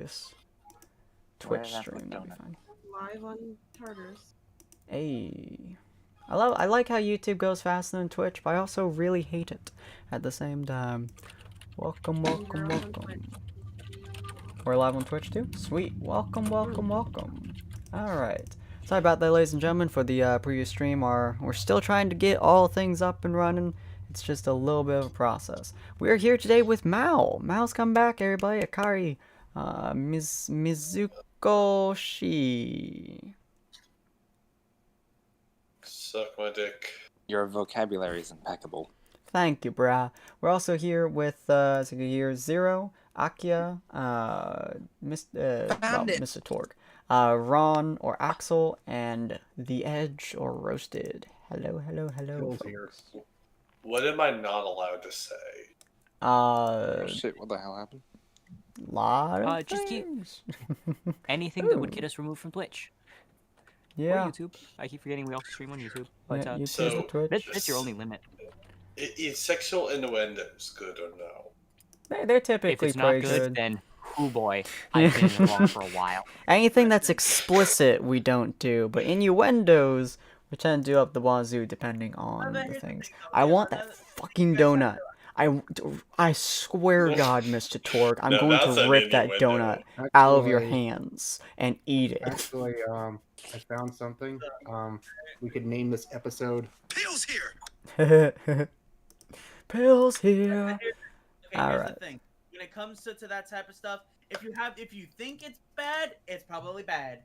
this Twitch stream. That'd be fine. Live on Tartars. Hey. I like how YouTube goes faster than Twitch, but I also really hate it at the same time. Welcome. We're live on Twitch too? Sweet. Welcome. Alright. Sorry about that, ladies and gentlemen, for the previous stream. We're still trying to get all things up and running. It's just a little bit of a process. We're here today with Mao. Mao's come back, everybody. Akari. Mizukoshi. Suck my dick. Your vocabulary is impeccable. Thank you, brah. We're also here with Zero, Akia, Mr. Torg, Ron or Axel, and The Edge or Roasted. Hello. Here. What am I not allowed to say? Oh, shit, what the hell happened? Lot of just things. anything that would get us removed from Twitch. Yeah. Or YouTube. I keep forgetting we also stream on YouTube. But Yeah, YouTube, So- Twitch. that's your only limit. Is sexual innuendos good or no? They're If typically it's not pretty good, then oh boy, I've been in the wrong for a while. Anything that's explicit, we don't do, but innuendos, we tend to do up the wazoo depending on the things. I want that fucking donut. I swear to God, Mr. Torg, I'm No, going that's to an rip that innuendo. donut out of your hands and eat it. Actually, I found something. We could name this episode Pills here. Pills here. Okay, All here's right. the thing. When it comes to that type of stuff, if you think it's bad, it's probably bad.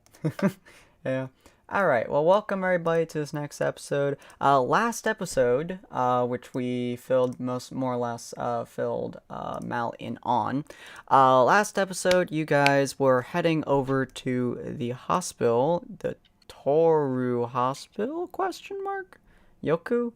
Yeah. Alright, well, welcome everybody to this next episode. Last episode, which we filled more or less filled Mal in on. Last episode, you guys were heading over to the hospital, the Toru Hospital, question mark? Yoko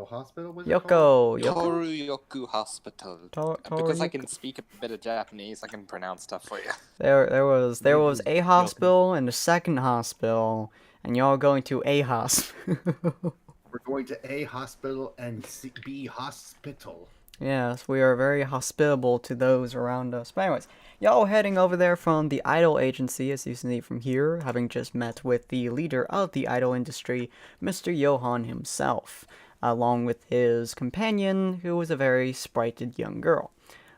Hospital. Was it Yoko. Toru-yoku Hospital. Because I Toru- can speak a bit of Japanese, I can pronounce stuff for you. There was a hospital and a second hospital, and y'all going to a hospital. We're going to A hospital and B hospital. Yes, we are very hospitable to those around us. But anyways, y'all heading over there from the idol agency, as you see from here, having just met with the leader of the idol industry, Mr. Johan himself, along with his companion, who was a very sprited young girl.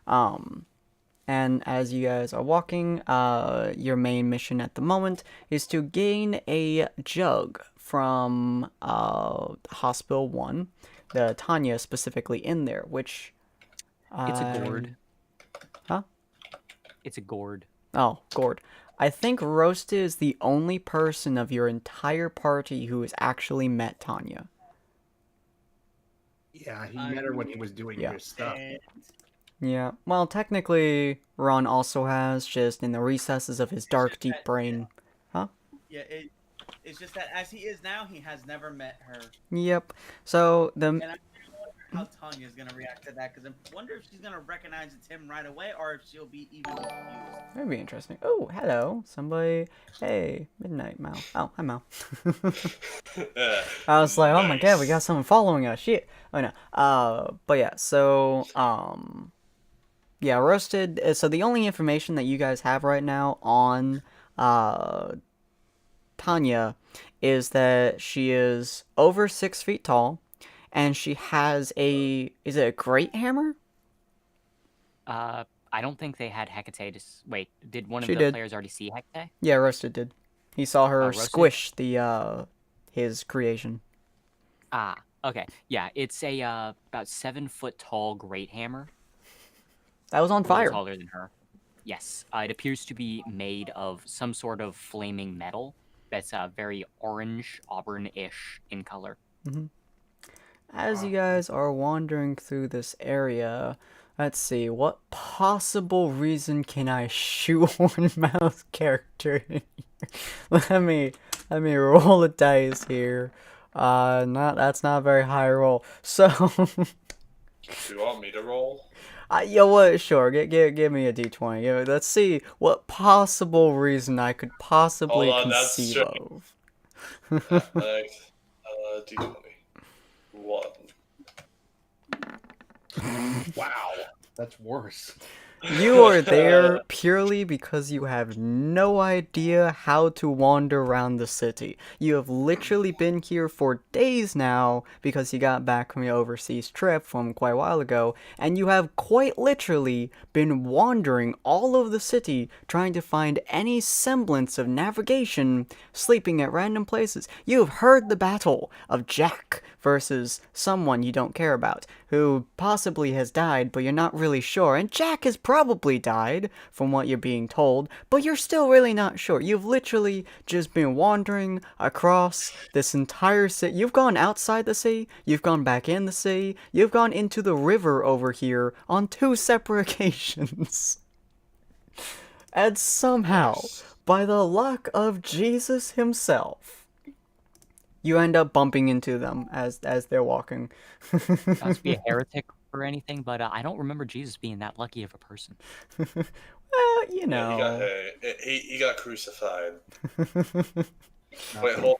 And as you guys are walking, your main mission at the moment is to gain a jug from Hospital 1, the Tanya specifically in there, which... It's a gourd. Huh? It's a gourd. Oh, gourd. I think Roasted is the only person of your entire party who has actually met Tanya. Yeah, he met her when he was doing his stuff. And Yeah, well, technically, Ron also has, just in the recesses of his dark, deep brain. yeah, it's just that as he is now, he has never met her. Yep. So, the... And I wonder how Tanya's gonna react to that, because I wonder if she's gonna recognize it's him right away, or if she'll be even confused. That'd be interesting. Oh, hello. Somebody... Hey, Midnight Mal. Oh, hi, Mal. I was like, oh my god, we got someone following us. Shit. Oh, no. But yeah, so, yeah, Roasted... So the only information that you guys have right now on, Tanya is that she is over 6 feet tall, and she has a... Is it a great hammer? I don't think they had Hecate. Wait, did one of She the did. players already see Hecate? Yeah, Roasted did. He saw her Roasted? squish the, his creation. Ah, okay. Yeah, it's a about 7 foot tall great hammer. That was on A little fire. taller than her. Yes, it appears to be made of some sort of flaming metal that's very orange, auburn-ish in color. As you guys are wandering through this area, let's see, what possible reason can I shoehorn Mal's character in here? Let me roll the dice here. That's not a very high roll. So, Do you want me to roll? you know what? Sure, give me a d20. You know, let's see what possible reason I could possibly Hold on, that's conceive true. of. D20. 1. Wow, that's worse. You are there purely because you have no idea how to wander around the city. You have literally been here for days now because you got back from your overseas trip from quite a while ago, and you have quite literally been wandering all over the city trying to find any semblance of navigation, sleeping at random places. You have heard the battle of Jack versus someone you don't care about, who possibly has died, but you're not really sure, and Jack has probably died, from what you're being told, but you're still really not sure. You've literally just been wandering across this entire city. You've gone outside the sea, you've gone back in the sea, you've gone into the river over here on 2 separate occasions. And somehow, by the luck of Jesus himself, you end up bumping into them as they're walking. Not to be a heretic or anything, but I don't remember Jesus being that lucky of a person. Well, you know. Yeah, he got crucified. Wait, hold.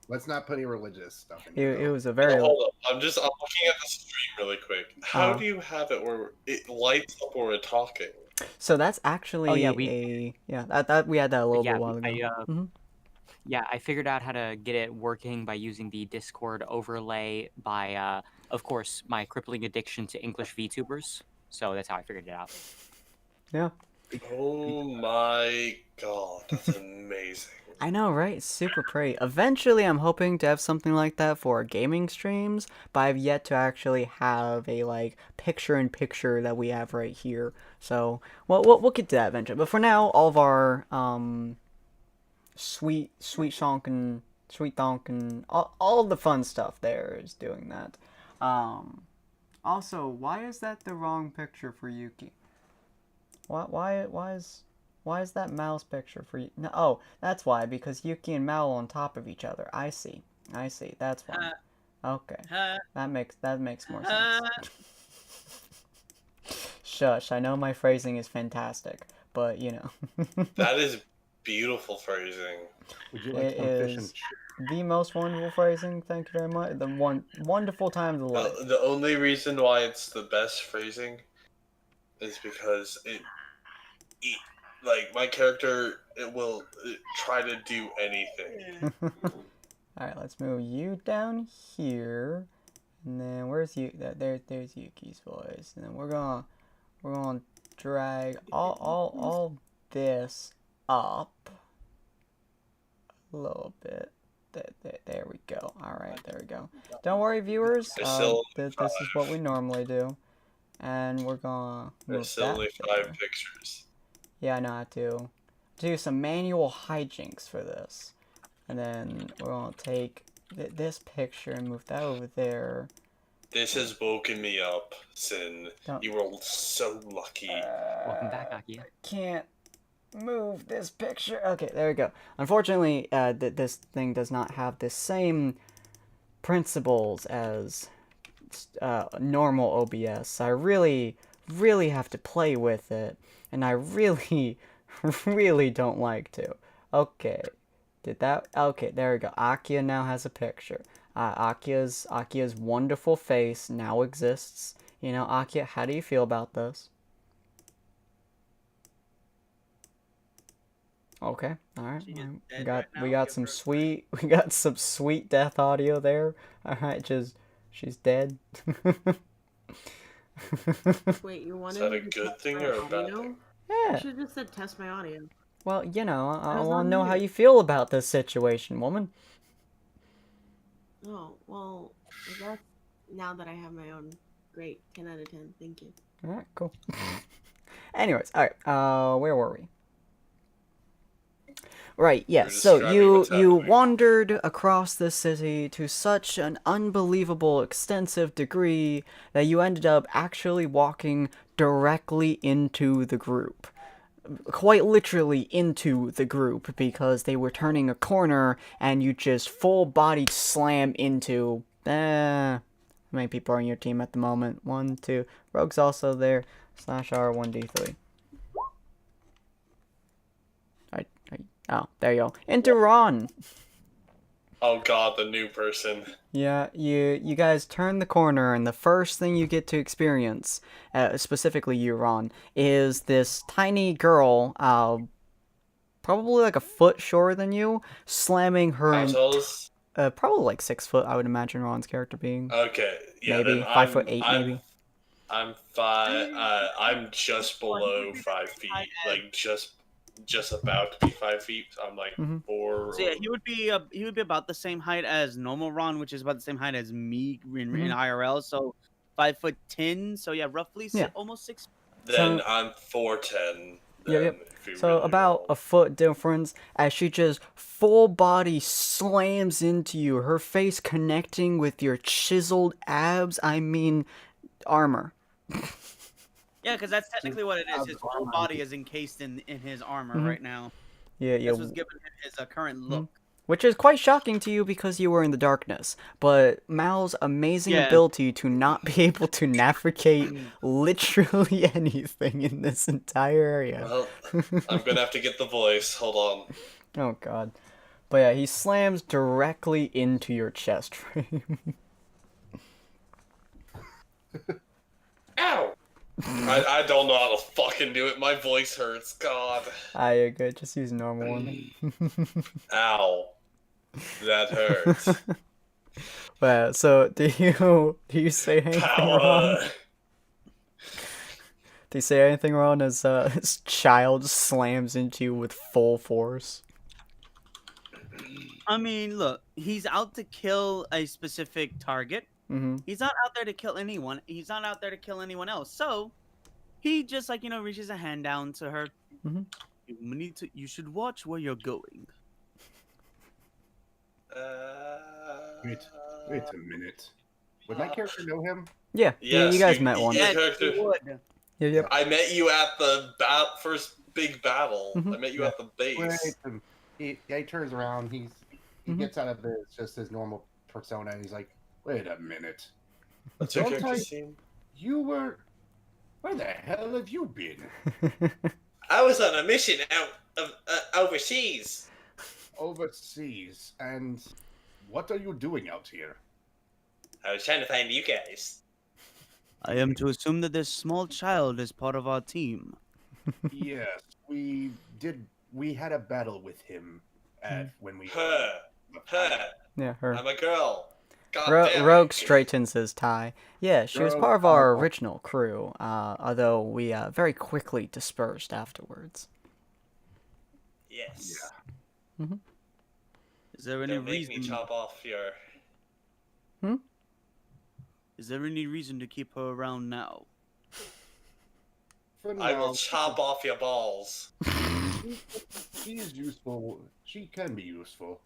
Let's not put any religious stuff in It here. was a very. Hold up. I'm looking at the stream really quick. How do you have it where it lights up when we're talking? So that's actually Oh, yeah, we had that a little bit while ago. Yeah, I figured out how to get it working by using the Discord overlay by, of course, my crippling addiction to English VTubers. So that's how I figured it out. Yeah. Oh my god, that's amazing. I know, right? It's super pretty. Eventually, I'm hoping to have something like that for gaming streams, but I've yet to actually have a like picture-in-picture that we have right here. So, we'll get to that eventually. But for now, all of our sweet thonkin, all the fun stuff there is doing that. Also, why is that the wrong picture for Yuki? Why is that Mal's picture for you? No, oh, that's why, because Yuki and Mal are on top of each other. I see. That's why. Okay. That makes more sense. Shush, I know my phrasing is fantastic, but you know. That is beautiful phrasing. Would you like It some fish is and chips? the most wonderful phrasing. Thank you very much. The wonderful time of the life. The only reason why it's the best phrasing is because it like my character, it will try to do anything. Alright, let's move you down here. And then where's you? There's Yuki's voice. And then we're gonna drag all this up a little bit. There we go. Alright, there we go. Don't worry, viewers. This is what we normally do. And we're gonna move There's still only that 5 pictures. Yeah, I know how to do some manual hijinks for this. And then we're gonna take this picture and move that over there. This has woken me up, Sin. You were so lucky. Welcome back, Aki. Can't move this picture. Okay, there we go. Unfortunately, this thing does not have the same principles as normal OBS. I really have to play with it, and I really don't like to. Okay, okay, there we go. Akia now has a picture. Akia's wonderful face now exists. You know, Akia, how do you feel about this? Okay, all right. We got some sweet death audio there. All right, she's dead. Wait, you wanted Is that a me to good test thing my or a bad audio? thing? Yeah. You should have just said test my audio. Well, you know, I was want to on know how mute. you feel about this situation, woman. Oh, well, I guess now that I have my own, great, 10 out of 10, thank you. All right, cool. Anyways, all right. Where were we? Right, yes. So you wandered across the city to such an unbelievable extensive degree that you ended up actually walking directly into the group. Quite literally into the group, because they were turning a corner and you just full body slam into how many people are on your team at the moment? 1, 2. Rogue's also there. /R1D3. Oh, there you go. Into Ron. Oh god, the new person. Yeah, you guys turn the corner, and the first thing you get to experience, specifically you, Ron, is this tiny girl, probably like a foot shorter than you, slamming her How tall is? probably like 6 foot, I would imagine Ron's character being. Okay, yeah, Maybe then 5'8", maybe. I'm I'm just below 5 feet, like just about to be 5 feet. I'm like Mhm. 4. So yeah, he would be about the same height as normal Ron, which is about the same height as me in IRL. So 5'10". So yeah, roughly Yeah. almost 6. Then So- I'm 4'10". Yep. If you So really about roll. a foot difference as she just full body slams into you, her face connecting with your chiseled abs, I mean armor. Yeah, because that's technically what it is. Abs His whole armor. body is encased in his armor Mhm. right now. Yeah, That's what's giving him his current look. Which is quite shocking to you because you were in the darkness. But Mal's amazing Yeah. ability to not be able to navigate literally anything in this entire area. Well, I'm gonna have to get the voice. Hold on. Oh god. But yeah, he slams directly into your chest frame. Ow! I don't know how to fucking do it. My voice hurts. God. Ah, you're good. Just use normal one. Ow. That hurts. Well, so do you say anything wrong? Power. Do you say anything wrong as this child slams into you with full force? I mean, look, he's out to kill a specific target. Mm-hmm. He's not out there to kill anyone. He's not out there to kill anyone else. So he just reaches a hand down to her. Mhm. You should watch where you're going. Wait a minute. Would my character know him? Yeah, Yes, you guys met once. Your Yeah, character- he would. Yep. I met you at the first big battle. Mhm. I met you at the base. He turns around. He Mhm. gets out of just his normal persona, and he's like, "Wait a minute. What's your Don't character I- scene? You were. Where the hell have you been? I was on a mission out of overseas. Overseas. And what are you doing out here? I was trying to find you guys. I am to assume that this small child is part of our team. Yes, we did. We had a battle with him when we. Her. Yeah, her. I'm a girl. God damn it. Rogue straightens his tie. Yeah, she was Rogue, part of our original crew, although we very quickly dispersed afterwards. Yes. Is there any Don't make me reason? chop off your. Is there any reason to keep her around now? For I now, will chop off your balls. she is useful. She can be useful,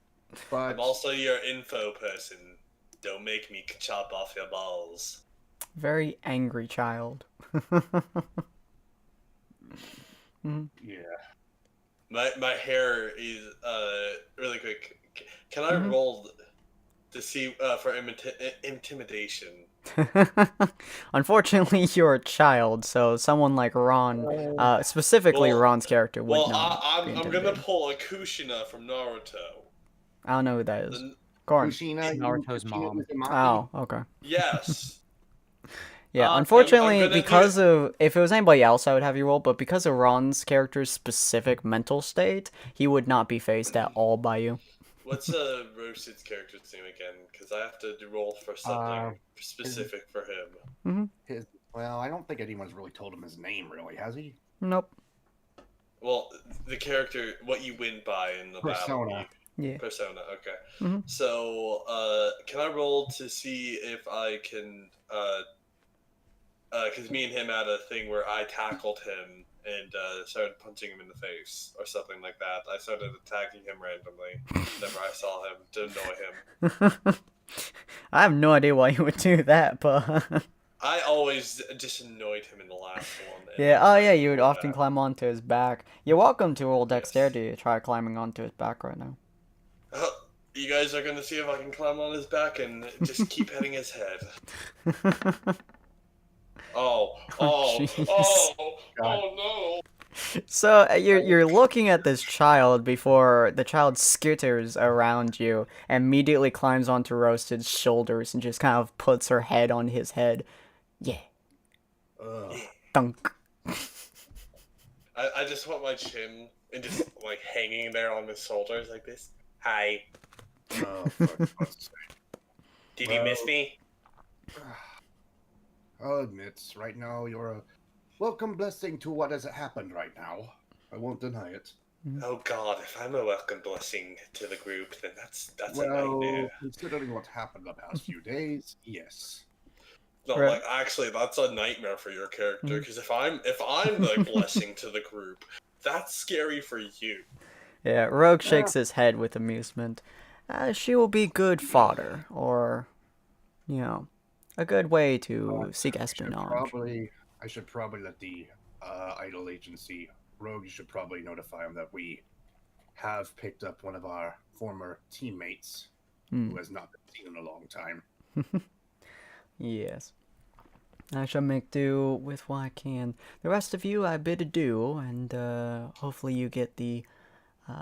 but I'm also your info person. Don't make me chop off your balls. Very angry child. yeah. My hair is really quick. Can I Mhm. roll to see for intimidation? Unfortunately, you're a child, so someone like Ron, specifically Well- Ron's character, would Well, not be I'm gonna intimidated. pull a Kushina from Naruto. I don't know who that is. The- Corn. Kushina, Naruto's mom. Oh, okay. yes. Yeah, I'm unfortunately, gonna do because of if it was anybody else, I would have you roll. But because of Ron's character's specific mental state, he would not be faced at all by you. What's Roasted's character's name again? Because I have to roll for something specific for him. Well, I don't think anyone's really told him his name, really, has he? Nope. Well, the character, what you win by in the Persona. battle. Yeah. Persona, okay. Mhm. So, can I roll to see if I can, because me and him had a thing where I tackled him and started punching him in the face or something like that. I started attacking him randomly whenever I saw him to annoy him. I have no idea why you would do that, but I always just annoyed him in the last one. and yeah. Oh yeah, you would before often that. climb onto his back. You're welcome to roll Yes. dexterity to try climbing onto his back right now. You guys are gonna see if I can climb on his back and just keep hitting his head. Oh, jeez. oh God. no! So you're looking at this child before the child skitters around you and immediately climbs onto Roasted's shoulders and just kind of puts her head on his head. Yeah. Dunk. I just want my chin and just like hanging there on his shoulders like this. Hi. Oh, for God's sake. Did you miss me? I'll admit, right now you're a welcome blessing to what has happened right now. I won't deny it. Oh God, if I'm a welcome blessing to the group, then that's a Well, nightmare. considering what happened the past few days, yes. No, Right. like actually, that's a nightmare for your character. Because if I'm the blessing to the group, that's scary for you. Yeah, Rogue shakes his head with amusement. She will be good fodder, or, a good way to seek espionage. I should probably let the idol agency, Rogue, you should probably notify them that we have picked up one of our former teammates who has not been seen in a long time. Yes. I shall make do with what I can. The rest of you I bid adieu, and hopefully you get the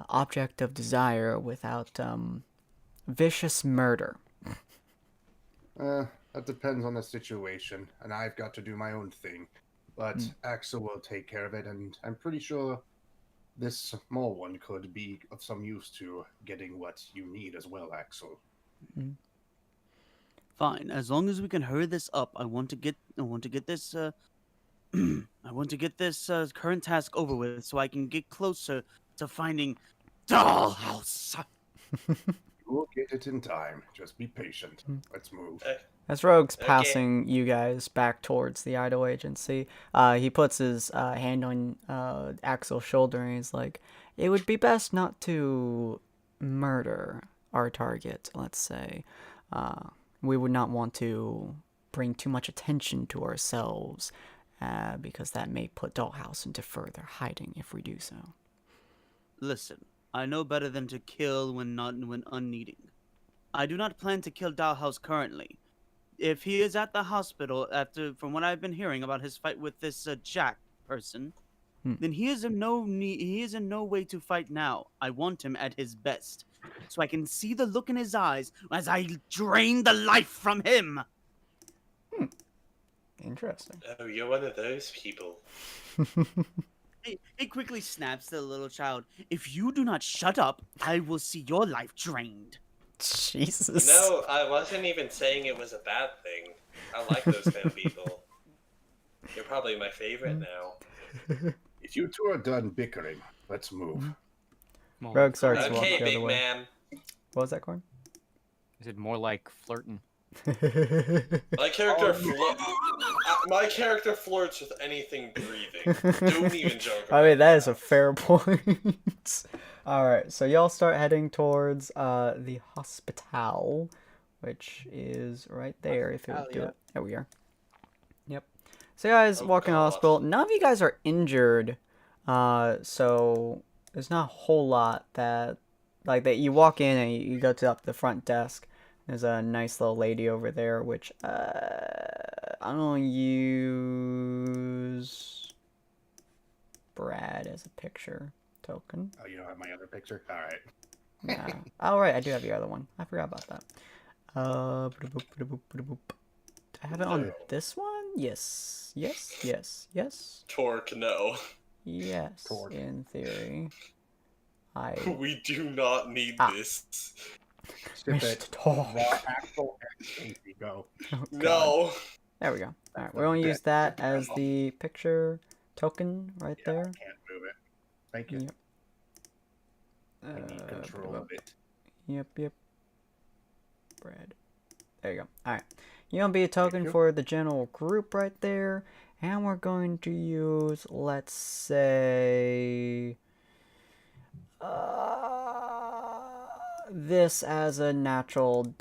object of desire without vicious murder. That depends on the situation, and I've got to do my own thing. But Axel will take care of it, and I'm pretty sure this small one could be of some use to getting what you need as well, Axel. Fine, as long as we can hurry this up. I want to get this I want to get this current task over with so I can get closer to finding Dollhouse. We'll get it in time. Just be patient. Let's move. As Rogue's Okay. passing you guys back towards the idol agency, he puts his hand on Axel's shoulder and he's like, "It would be best not to murder our target, let's say. We would not want to bring too much attention to ourselves, because that may put Dollhouse into further hiding if we do so." Listen, I know better than to kill when unneeding. I do not plan to kill Dollhouse currently. If he is at the hospital from what I've been hearing about his fight with this Jack person, then he is in no way to fight now. I want him at his best, so I can see the look in his eyes as I drain the life from him. Interesting. Oh, you're one of those people. He quickly snaps to the little child. If you do not shut up, I will see your life drained. Jesus. No, I wasn't even saying it was a bad thing. I like those kind of people. You're probably my favorite now. If you two are done bickering, let's move. Rogue starts to walk Okay, the other big way. man. What was that, Corn? Is it more like flirting? My character my character flirts with anything breathing. Don't even joke. I mean, that is a fair point. Alright, so y'all start heading towards the hospital, which is right there. If it would do it. There we are. Yep. So you guys walk in the hospital. None of you guys are injured, so there's not a whole lot that you walk in and you go to the front desk. There's a nice little lady over there, which I'm gonna use Brad as a picture token. Oh, you don't have my other picture? Alright. Yeah. Oh, right, I do have the other one. I forgot about that. Do I have it on this one? Yes. Yes. Torque, no. Yes, Torque. in theory. We do not need this. Skip Wish it. to talk. Axel and Casey, go. Oh, God. No. There we go. Alright, we're gonna use that as the picture token right Yeah, I there. can't move it. Thank you. Yep. I need control of it. Yep. Bread. There you go. Alright. You're gonna be a token you. for the general group right there. And we're going to use, let's say, this as a natural,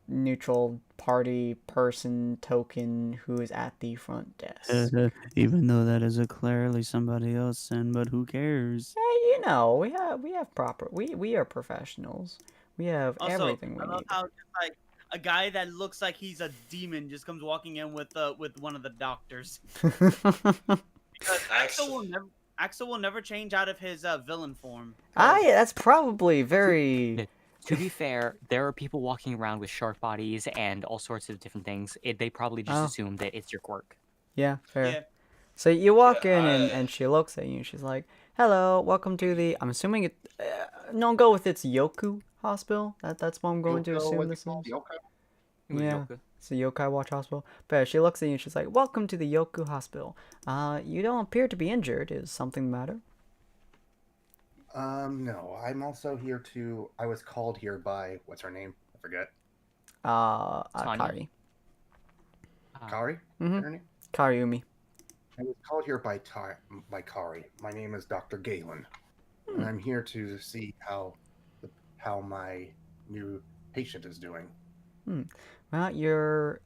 neutral party person token who is at the front desk. Even though that is clearly somebody else, but who cares? Hey, we have proper. We are professionals. We have everything we I love need. how just like a guy that looks like he's a demon just comes walking in with one of the doctors. Because Axel will never change out of his villain form. Yeah, that's probably very. To be fair, there are people walking around with shark bodies and all sorts of different things. They probably just Oh. assume that it's your quirk. Yeah, fair. Yeah. So you walk Yeah, in and she looks at you and she's like, "Hello, welcome to the." I'm assuming it. No, go with it's Yoku Hospital. That's what I'm going to Yoko, assume what's this it called? is. Yoko? Yeah, it's a Yokai Watch Hospital. But yeah, she looks at you and she's like, "Welcome to the Yoku Hospital. You don't appear to be injured. Is something the matter?" No. I'm also here to. I was called here by what's her name? I forget. Tanya? Kari. Kari. Mhm. Her name? Kariumi. I was called here by Kari. My name is Dr. Galen, and I'm here to see how my new patient is doing. Well, your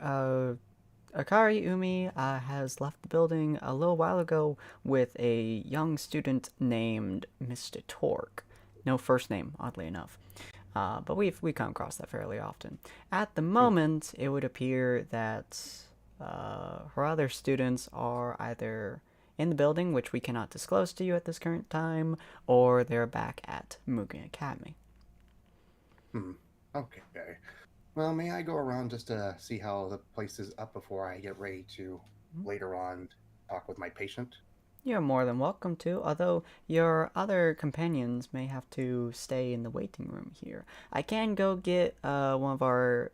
Akari Umi has left the building a little while ago with a young student named Mr. Torque. No first name, oddly enough. But we come across that fairly often. At the moment, it would appear that her other students are either in the building, which we cannot disclose to you at this current time, or they're back at Mugen Academy. Okay. Well, may I go around just to see how the place is up before I get ready to later on talk with my patient? You're more than welcome to, although your other companions may have to stay in the waiting room here. I can go get one of our,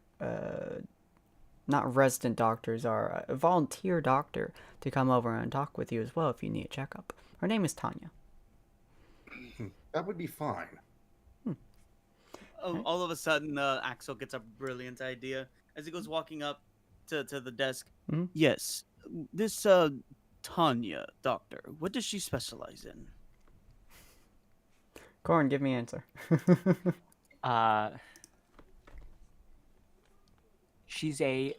not resident doctors, our volunteer doctor to come over and talk with you as well if you need a checkup. Her name is Tanya. That would be fine. Oh, all of a sudden, Axel gets a brilliant idea as he goes walking up to the desk. Mhm. Yes, this Tanya doctor. What does she specialize in? Corin, give me an answer. She's a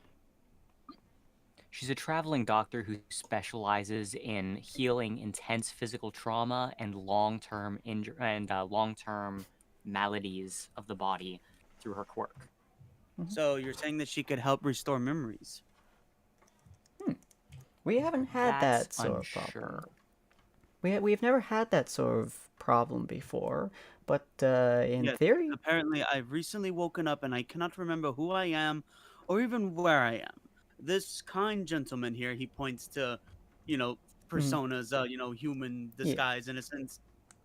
traveling doctor who specializes in healing intense physical trauma and long-term long-term maladies of the body through her quirk. So you're saying that she could help restore memories? We haven't had that sort of problem. We've never had that sort of problem before, but in Yes, theory, apparently I've recently woken up and I cannot remember who I am or even where I am. This kind gentleman here, he points to, personas, human disguise in a sense.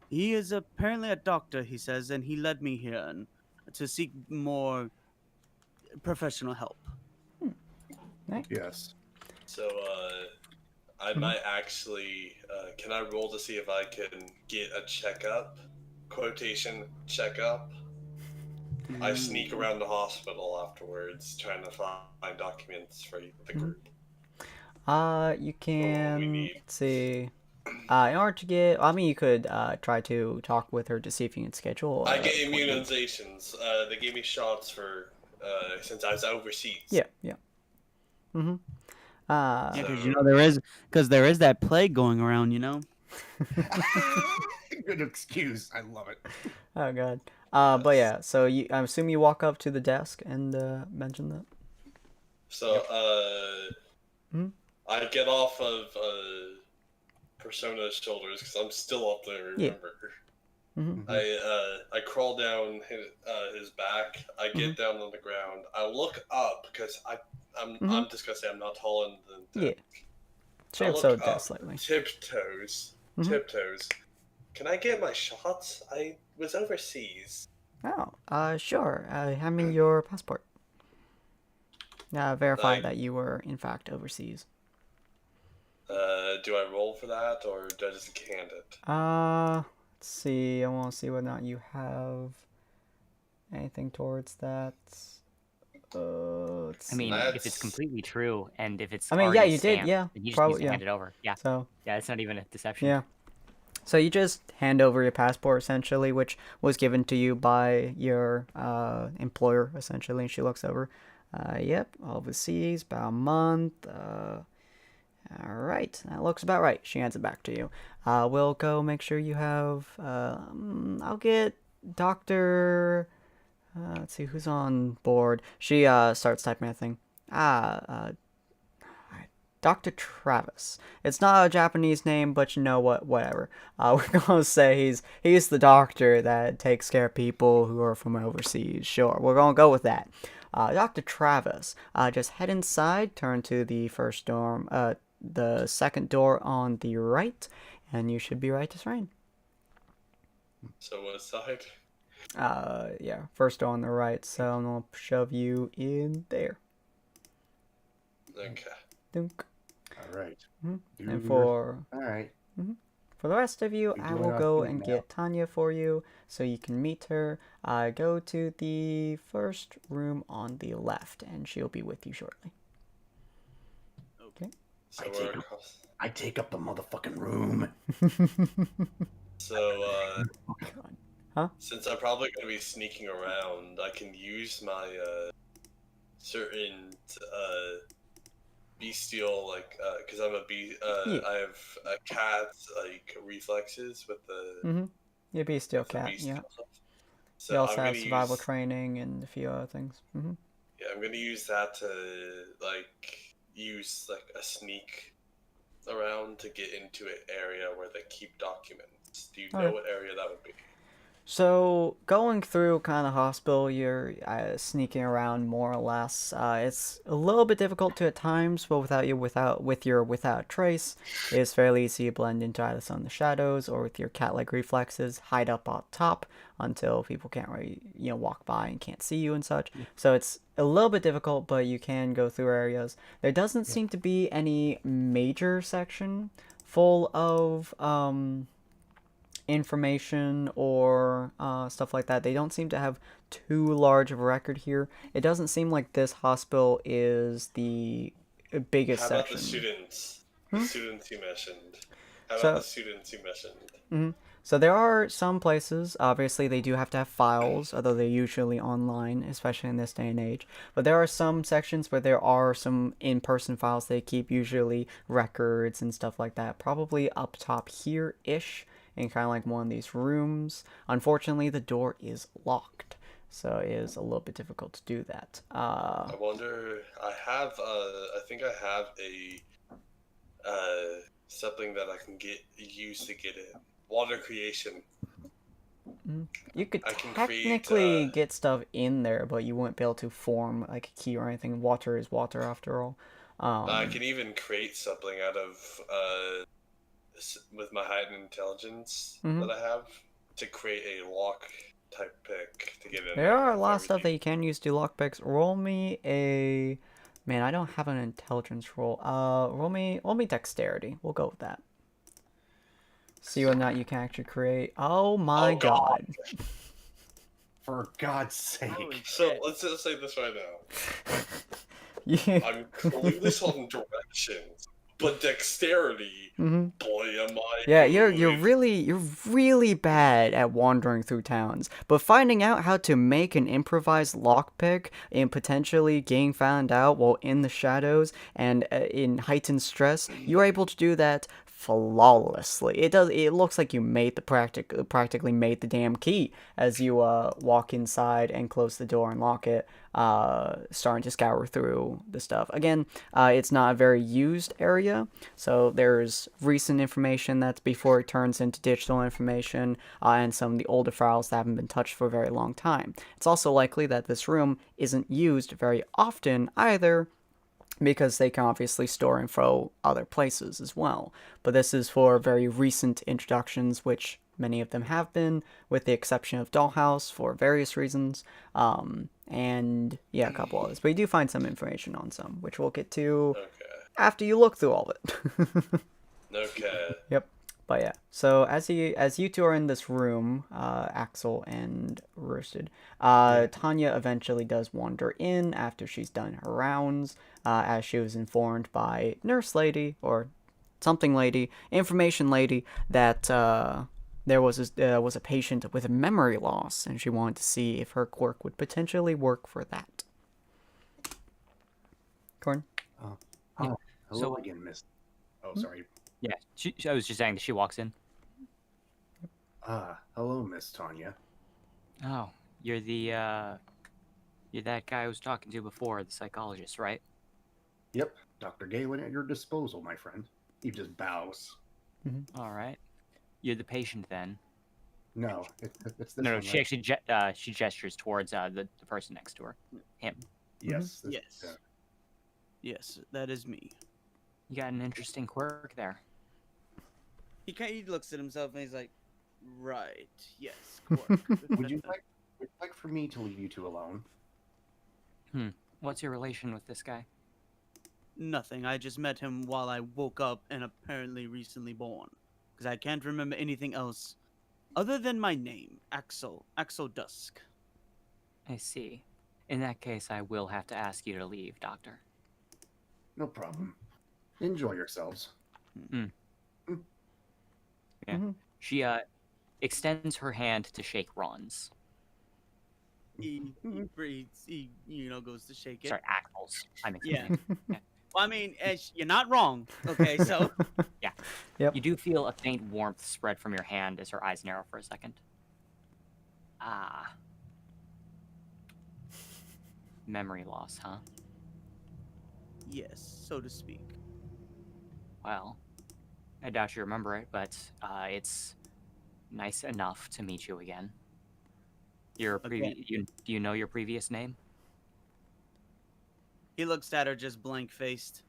He is apparently a doctor, he says, and he led me here to seek more professional help. Right. Yes. So, I might actually. Can I roll to see if I can get a checkup? Quotation checkup. I sneak around the hospital afterwards, trying to find documents for the group. You can, let's see, in order to get, you could try to talk with her to see if you can schedule. I get appointment. immunizations. They gave me shots for since I was overseas. Yeah. Yeah, because there is that plague going around, Good excuse. I love it. Oh god. But yeah, so I assume you walk up to the desk and mention that. So I get off of Persona's shoulders because I'm still up there. Remember? I crawl down his back. I get down on the ground. I look up because I'm just gonna say I'm not tall than yeah. Sure, so desk slightly. Tiptoes. Can I get my shots? I was overseas. Oh, sure. Hand me your passport. Verify that you were in fact overseas. Do I roll for that or do I just hand it? Let's see. I want to see whether or not you have anything towards that. Let's see. If it's completely true and if it's yeah, already you stamped, did, yeah. then you just Probably, need to hand it over. Yeah. So yeah, it's not even a deception. Yeah. So you just hand over your passport, essentially, which was given to you by your employer, essentially, and she looks over. Yep, overseas, about a month. All right, that looks about right. She hands it back to you. We'll go make sure you have, I'll get Dr. Let's see, who's on board? She starts typing a thing. Dr. Travis. It's not a Japanese name, but you know what? Whatever. We're gonna say he's the doctor that takes care of people who are from overseas. Sure, we're gonna go with that. Dr. Travis. Just head inside. Turn to the first door. The second door on the right, and you should be right as rain. So what side? Yeah, first door on the right. So I'm gonna shove you in there. Okay. Dunk. All right. Mm-hmm. And for all right. Mm-hmm. For the rest of you, I will go and get Tanya for you so you can meet her. Go to the first room on the left, and she'll be with you shortly. Okay. So I take up the motherfucking room. So, Oh my God. Huh? Since I'm probably going to be sneaking around, I can use my certain bestial, like, because I'm a bee. Yeah. I have a cat's like reflexes with the. Mm-hmm. Your bestial with the cat. bestial Yeah. stuff. So You also I'm have gonna survival use, training and a few other things. Mm-hmm. Yeah, I'm gonna use that to use a sneak around to get into an area where they keep documents. Do you know what area that would be? So going through kind of hospital, you're sneaking around more or less. It's a little bit difficult to at times, but without trace, it's fairly easy to blend into either some of the shadows or with your cat-like reflexes, hide up on top until people can't really walk by and can't see you and such. So it's a little bit difficult, but you can go through areas. There doesn't seem to be any major section full of information or stuff like that. They don't seem to have too large of a record here. It doesn't seem like this hospital is the biggest How about section. the students? The students you mentioned. How So- about the students you mentioned? Mm-hmm. So there are some places, obviously they do have to have files, although they're usually online, especially in this day and age. But there are some sections where there are some in-person files they keep, usually records and stuff like that. Probably up top here-ish, in kind of like one of these rooms. Unfortunately, the door is locked, so it is a little bit difficult to do that. I wonder. I think I have something that I can use to get in water creation. You could I can technically create, get stuff in there, but you wouldn't be able to form like a key or anything. Water is water after all. I can even create something out of with my heightened intelligence that I have to create a lock type pick to get in. There are a lot of stuff that you can use to do lockpicks. Roll me a... Man, I don't have an intelligence roll. Roll me dexterity. We'll go with that. See whether or not you can actually create... Oh my god. For God's sake. So let's just say this right now. Yeah. I'm clueless on directions, but dexterity, boy, am I. Yeah, good. you're really bad at wandering through towns. But finding out how to make an improvised lockpick and potentially getting found out while in the shadows and in heightened stress, you are able to do that flawlessly. It looks like you made the practically made the damn key as you walk inside and close the door and lock it, starting to scour through the stuff. Again, it's not a very used area, so there's recent information that's before it turns into digital information, and some of the older files that haven't been touched for a very long time. It's also likely that this room isn't used very often either, because they can obviously store info other places as well. But this is for very recent introductions, which many of them have been, with the exception of Dollhouse for various reasons, and yeah, a couple others. But you do find some information on some, which we'll get to after you look through all of it. Okay. Yep. But yeah, so as you two are in this room, Axel and Roasted, Tanya eventually does wander in after she's done her rounds, as she was informed by Nurse Lady, or something lady, Information Lady, that there was a patient with a memory loss, and she wanted to see if her quirk would potentially work for that. Corn? Hello So- again, Miss. Oh, sorry. Yeah, I was just saying that she walks in. Hello, Miss Tanya. Oh, you're that guy I was talking to before, the psychologist, right? Yep, Dr. Galen at your disposal, my friend. He just bows. All right. You're the patient then. No, it's this No, one. she right? actually she gestures towards the person next to her. Him. Yes. This, Yes. Yes, that is me. You got an interesting quirk there. He looks at himself and he's like, right, yes, quirk. would you like for me to leave you two alone? What's your relation with this guy? Nothing. I just met him while I woke up and apparently recently born. Because I can't remember anything else other than my name, Axel Dusk. I see. In that case, I will have to ask you to leave, Doctor. No problem. Enjoy yourselves. She extends her hand to shake Ron's. He breathes. He goes to shake it. Sorry, Axel's. I'm Yeah. explaining. Well, I mean, you're not wrong. Okay, so You do feel a faint warmth spread from your hand as her eyes narrow for a second. Ah. Memory loss, huh? yes, so to speak. Well, I doubt you remember it, but it's nice enough to meet you again. Do you know your previous name? He looks at her just blank-faced.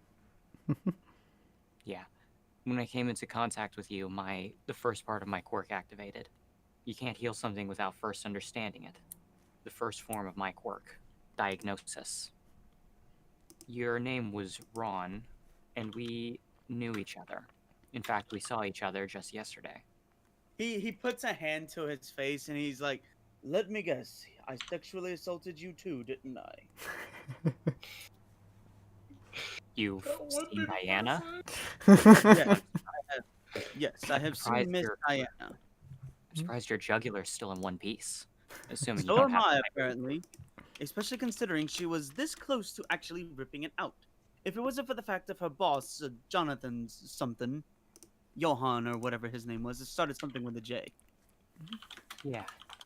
Yeah. When I came into contact with you, the first part of my quirk activated. You can't heal something without first understanding it. The first form of my quirk, diagnosis. Your name was Ron, and we knew each other. In fact, we saw each other just yesterday. He puts a hand to his face and he's like, let me guess, I sexually assaulted you too, didn't I? You've seen Diana? Yes, I have Surprised seen Miss you're- Diana. I'm surprised your jugular's still in one piece. Assuming you So don't am have I, to- apparently. Especially considering she was this close to actually ripping it out. If it wasn't for the fact of her boss, Jonathan something, Johan or whatever his name was, it started something with a J. Yeah.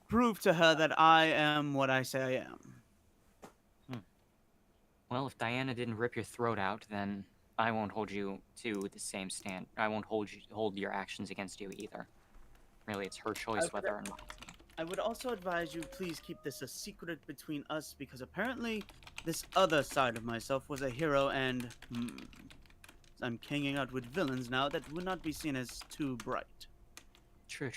Prove to her that I am what I say I am. Well, if Diana didn't rip your throat out, then I won't hold you to the same stand. I won't hold your actions against you either. Really, it's her choice Okay. whether or not. I would also advise you please keep this a secret between us because apparently this other side of myself was a hero and I'm hanging out with villains now that would not be seen as too bright. True.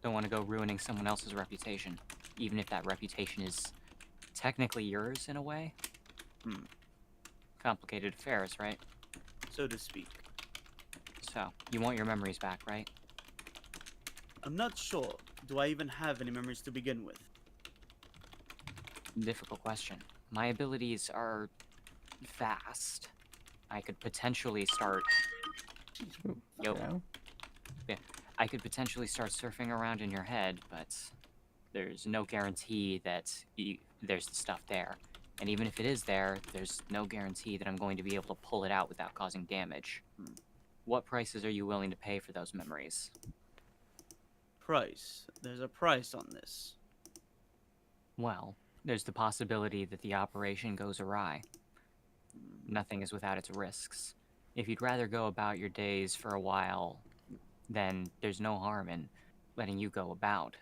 Don't want to go ruining someone else's reputation, even if that reputation is technically yours in a way. Complicated affairs, right? So to speak. So, you want your memories back, right? I'm not sure. Do I even have any memories to begin with? Difficult question. My abilities are vast. I could potentially start... I could potentially start surfing around in your head, but there's no guarantee that there's the stuff there. And even if it is there, there's no guarantee that I'm going to be able to pull it out without causing damage. What prices are you willing to pay for those memories? Price. There's a price on this. Well, there's the possibility that the operation goes awry. Nothing is without its risks. If you'd rather go about your days for a while, then there's no harm in letting you go about.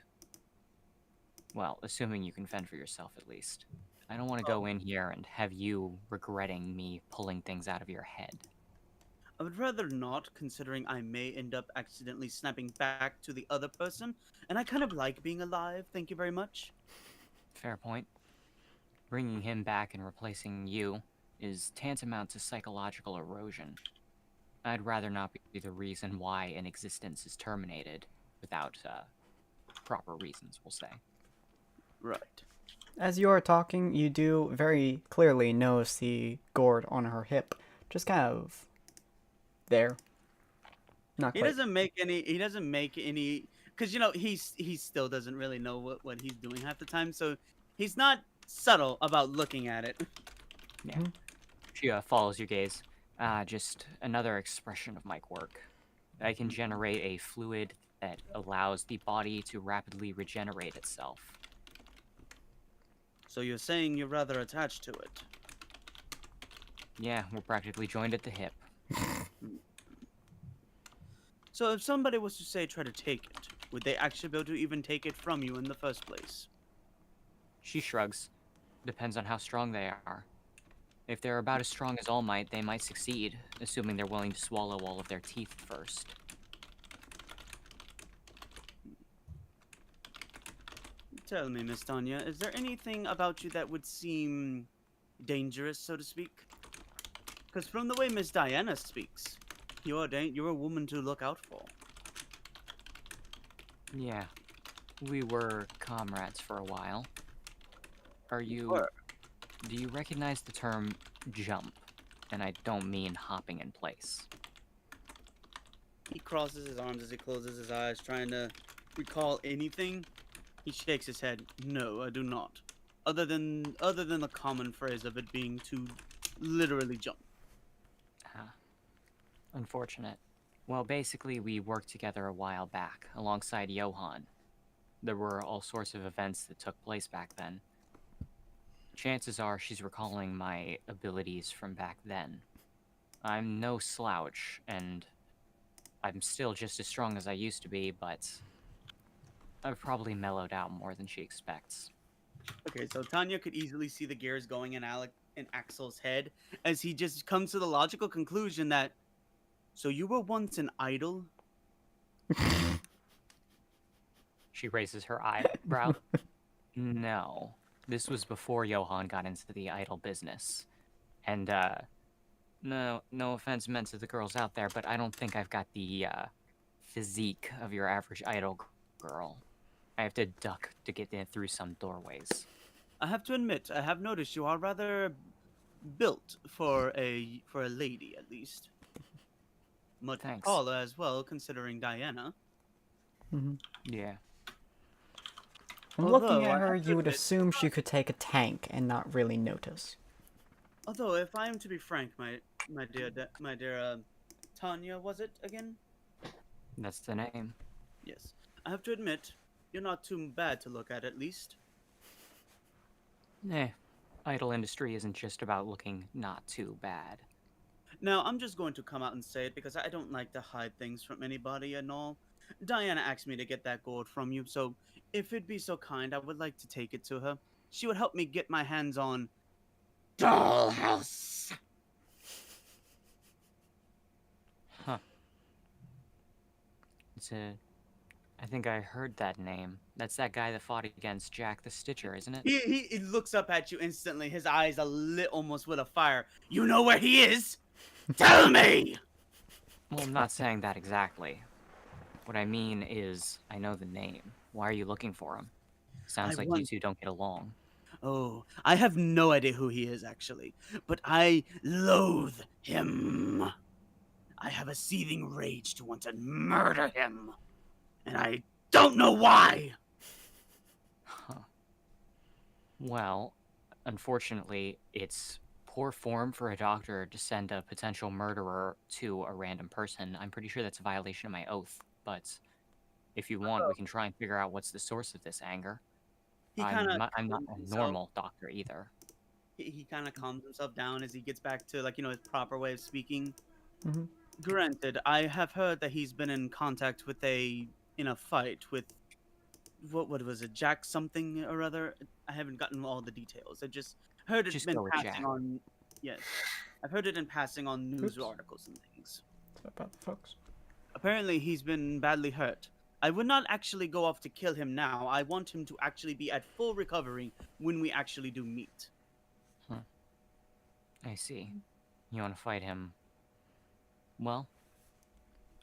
Well, assuming you can fend for yourself at least. I don't want to go in here and have you regretting me pulling things out of your head. I would rather not, considering I may end up accidentally snapping back to the other person, and I kind of like being alive, thank you very much. Fair point. Bringing him back and replacing you is tantamount to psychological erosion. I'd rather not be the reason why an existence is terminated without proper reasons, we'll say. Right. As you are talking, you do very clearly notice the gourd on her hip. Just kind of there. Not He quite. doesn't make any, because, he still doesn't really know what he's doing half the time, so he's not subtle about looking at it. Yeah. She follows your gaze. Just another expression of my quirk. I can generate a fluid that allows the body to rapidly regenerate itself. So you're saying you're rather attached to it? Yeah, we're practically joined at the hip. So if somebody was to say try to take it, would they actually be able to even take it from you in the first place? She shrugs. Depends on how strong they are. If they're about as strong as All Might, they might succeed, assuming they're willing to swallow all of their teeth first. Tell me, Miss Tanya, is there anything about you that would seem dangerous, so to speak? Because from the way Miss Diana speaks, you're a woman to look out for. Yeah, we were comrades for a while. Do you recognize the term jump? And I don't mean hopping in place. He crosses his arms as he closes his eyes, trying to recall anything. He shakes his head. No, I do not. Other than the common phrase of it being to literally jump. Ah, unfortunate. Well, basically, we worked together a while back, alongside Johann. There were all sorts of events that took place back then. Chances are she's recalling my abilities from back then. I'm no slouch, and I'm still just as strong as I used to be, but I've probably mellowed out more than she expects. Okay, so Tanya could easily see the gears going in Axel's head as he just comes to the logical conclusion that, so you were once an idol? She raises her eyebrow. No. This was before Johann got into the idol business. And, no offense meant to the girls out there, but I don't think I've got the, physique of your average idol girl. I have to duck to get in through some doorways. I have to admit, I have noticed you are rather built for a lady, at least. Much Thanks. taller as well, considering Diana. Yeah. From looking at her, you would assume she could take a tank and not really notice. Although, if I am to be frank, my dear Tanya, was it again? That's the name. Yes. I have to admit, you're not too bad to look at least. Idol industry isn't just about looking not too bad. Now, I'm just going to come out and say it because I don't like to hide things from anybody and all. Diana asked me to get that gold from you, so if it'd be so kind, I would like to take it to her. She would help me get my hands on Dollhouse. Huh. I think I heard that name. That's that guy that fought against Jack the Stitcher, isn't it? He looks up at you instantly, his eyes lit almost with a fire. You know where he is? Tell me! Well, I'm not saying that exactly. What I mean is, I know the name. Why are you looking for him? Sounds like you two don't get along. Oh, I have no idea who he is, actually. But I loathe him. I have a seething rage to want to murder him. And I don't know why! Huh. Well, unfortunately, it's poor form for a doctor to send a potential murderer to a random person. I'm pretty sure that's a violation of my oath, but if you want, we can try and figure out what's the source of this anger. I'm not a normal doctor either. He kind of calms himself down as he gets back to, his proper way of speaking. Mm-hmm. Granted, I have heard that he's been in contact with in a fight with, what was it, Jack something or other? I haven't gotten all the details. I just heard it's been passing on. Yes, I've heard it in passing on news articles and things. What's about the folks? Apparently, he's been badly hurt. I would not actually go off to kill him now. I want him to actually be at full recovery when we actually do meet. I see. You want to fight him? Well,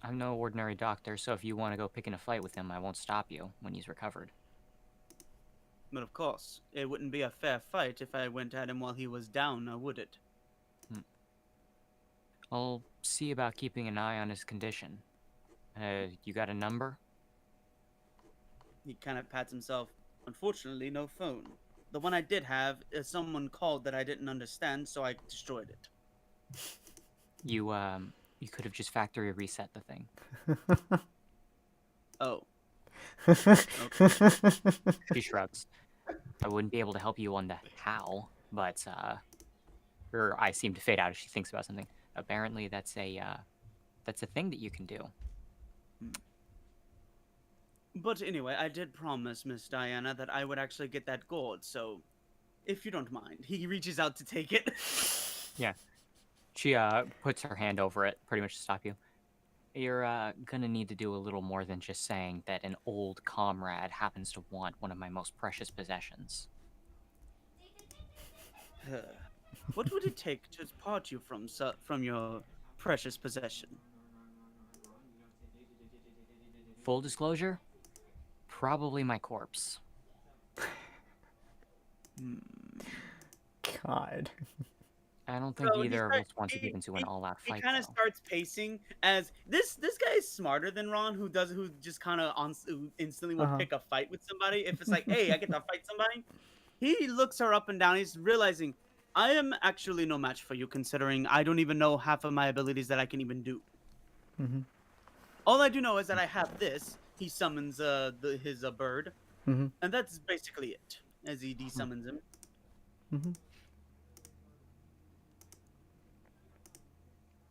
I'm no ordinary doctor, so if you want to go pick in a fight with him, I won't stop you when he's recovered. But of course, it wouldn't be a fair fight if I went at him while he was down, now would it? I'll see about keeping an eye on his condition. You got a number? He kind of pats himself. Unfortunately, no phone. The one I did have, someone called that I didn't understand, so I destroyed it. You could have just factory reset the thing. Oh. She shrugs. I wouldn't be able to help you on the how, but, Her eyes seem to fade out as she thinks about something. Apparently, that's a thing that you can do. But anyway, I did promise Miss Diana that I would actually get that gold, so if you don't mind. He reaches out to take it. Yeah. She puts her hand over it, pretty much to stop you. You're gonna need to do a little more than just saying that an old comrade happens to want one of my most precious possessions. What would it take to part you from your precious possession? Full disclosure, probably my corpse. God. I don't think So either of us want to get into an all-out fight. He kind of though. starts pacing as this guy is smarter than Ron, who just kind of instantly will pick a fight with somebody. If it's like, hey, I get to fight somebody, he looks her up and down. He's realizing I am actually no match for you, considering I don't even know half of my abilities that I can even do. All I do know is that I have this. He summons his bird, and that's basically it. As he desummons him.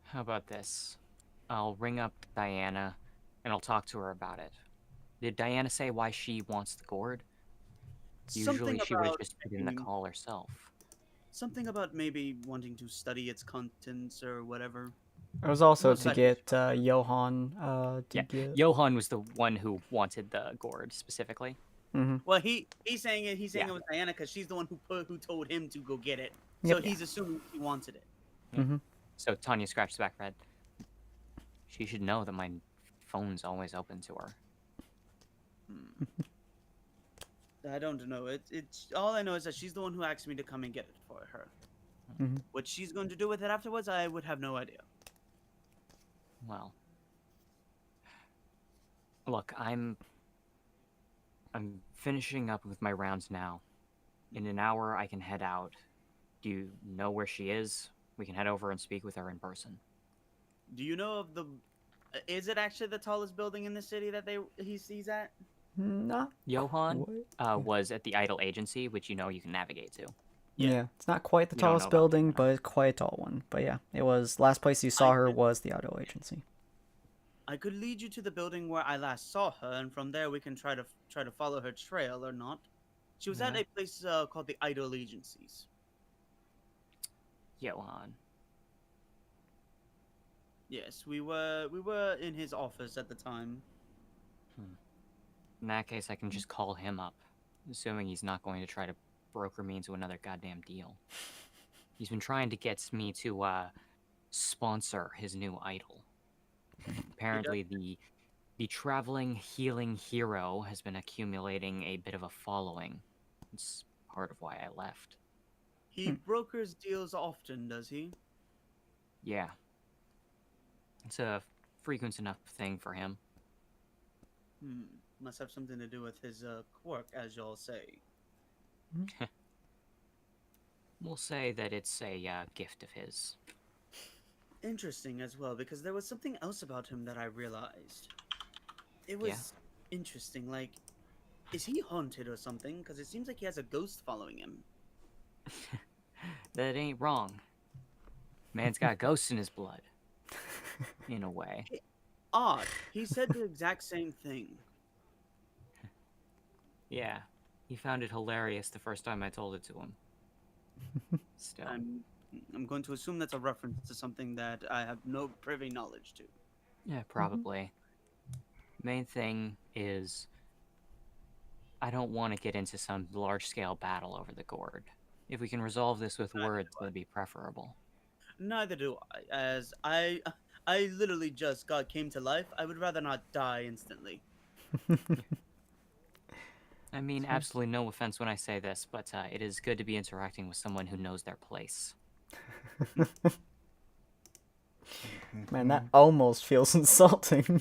How about this? I'll ring up Diana, and I'll talk to her about it. Did Diana say why she wants the gourd? Usually she would have just put in the call herself. Something about maybe wanting to study its contents or whatever. It was also to get Johan get... Johan was the one who wanted the gourd specifically. Well, he's saying it was Diana because she's the one who told him to go get it. So he's assuming he wanted it. So Tanya scratched the back of her head. She should know that my phone's always open to her. I don't know. It's all I know is that she's the one who asked me to come and get it for her. What she's going to do with it afterwards, I would have no idea. Well, look, I'm finishing up with my rounds now. In an hour, I can head out. Do you know where she is? We can head over and speak with her in person. Do you know of the... Is it actually the tallest building in the city that he's at? No. Johan was at the Idle Agency, which you can navigate to. Yeah, it's not quite the tallest building, but it's quite a tall one. But yeah, it was... Last place you saw her was the Idle Agency. I could lead you to the building where I last saw her, and from there we can try to follow her trail or not. She was at a place called the Idle Agencies. Johan. Yes, we were in his office at the time. In that case, I can just call him up, assuming he's not going to try to broker me into another goddamn deal. He's been trying to get me to sponsor his new idol. Apparently, the traveling healing hero has been accumulating a bit of a following. It's part of why I left. He brokers deals often, does he? Yeah. It's a frequent enough thing for him. Must have something to do with his quirk, as y'all say. We'll say that it's a gift of his. Interesting as well, because there was something else about him that I realized. It was interesting, like, is he haunted or something? Because it seems like he has a ghost following him. That ain't wrong. Man's got ghosts in his blood. In a way. Odd. He said the exact same thing. Yeah. He found it hilarious the first time I told it to him. Still. I'm going to assume that's a reference to something that I have no privy knowledge to. Yeah, probably. Main thing is I don't want to get into some large-scale battle over the gourd. If we can resolve this with words, that'd be preferable. Neither do I, as I literally just came to life. I would rather not die instantly. I mean, absolutely no offense when I say this, but it is good to be interacting with someone who knows their place. Man, that almost feels insulting.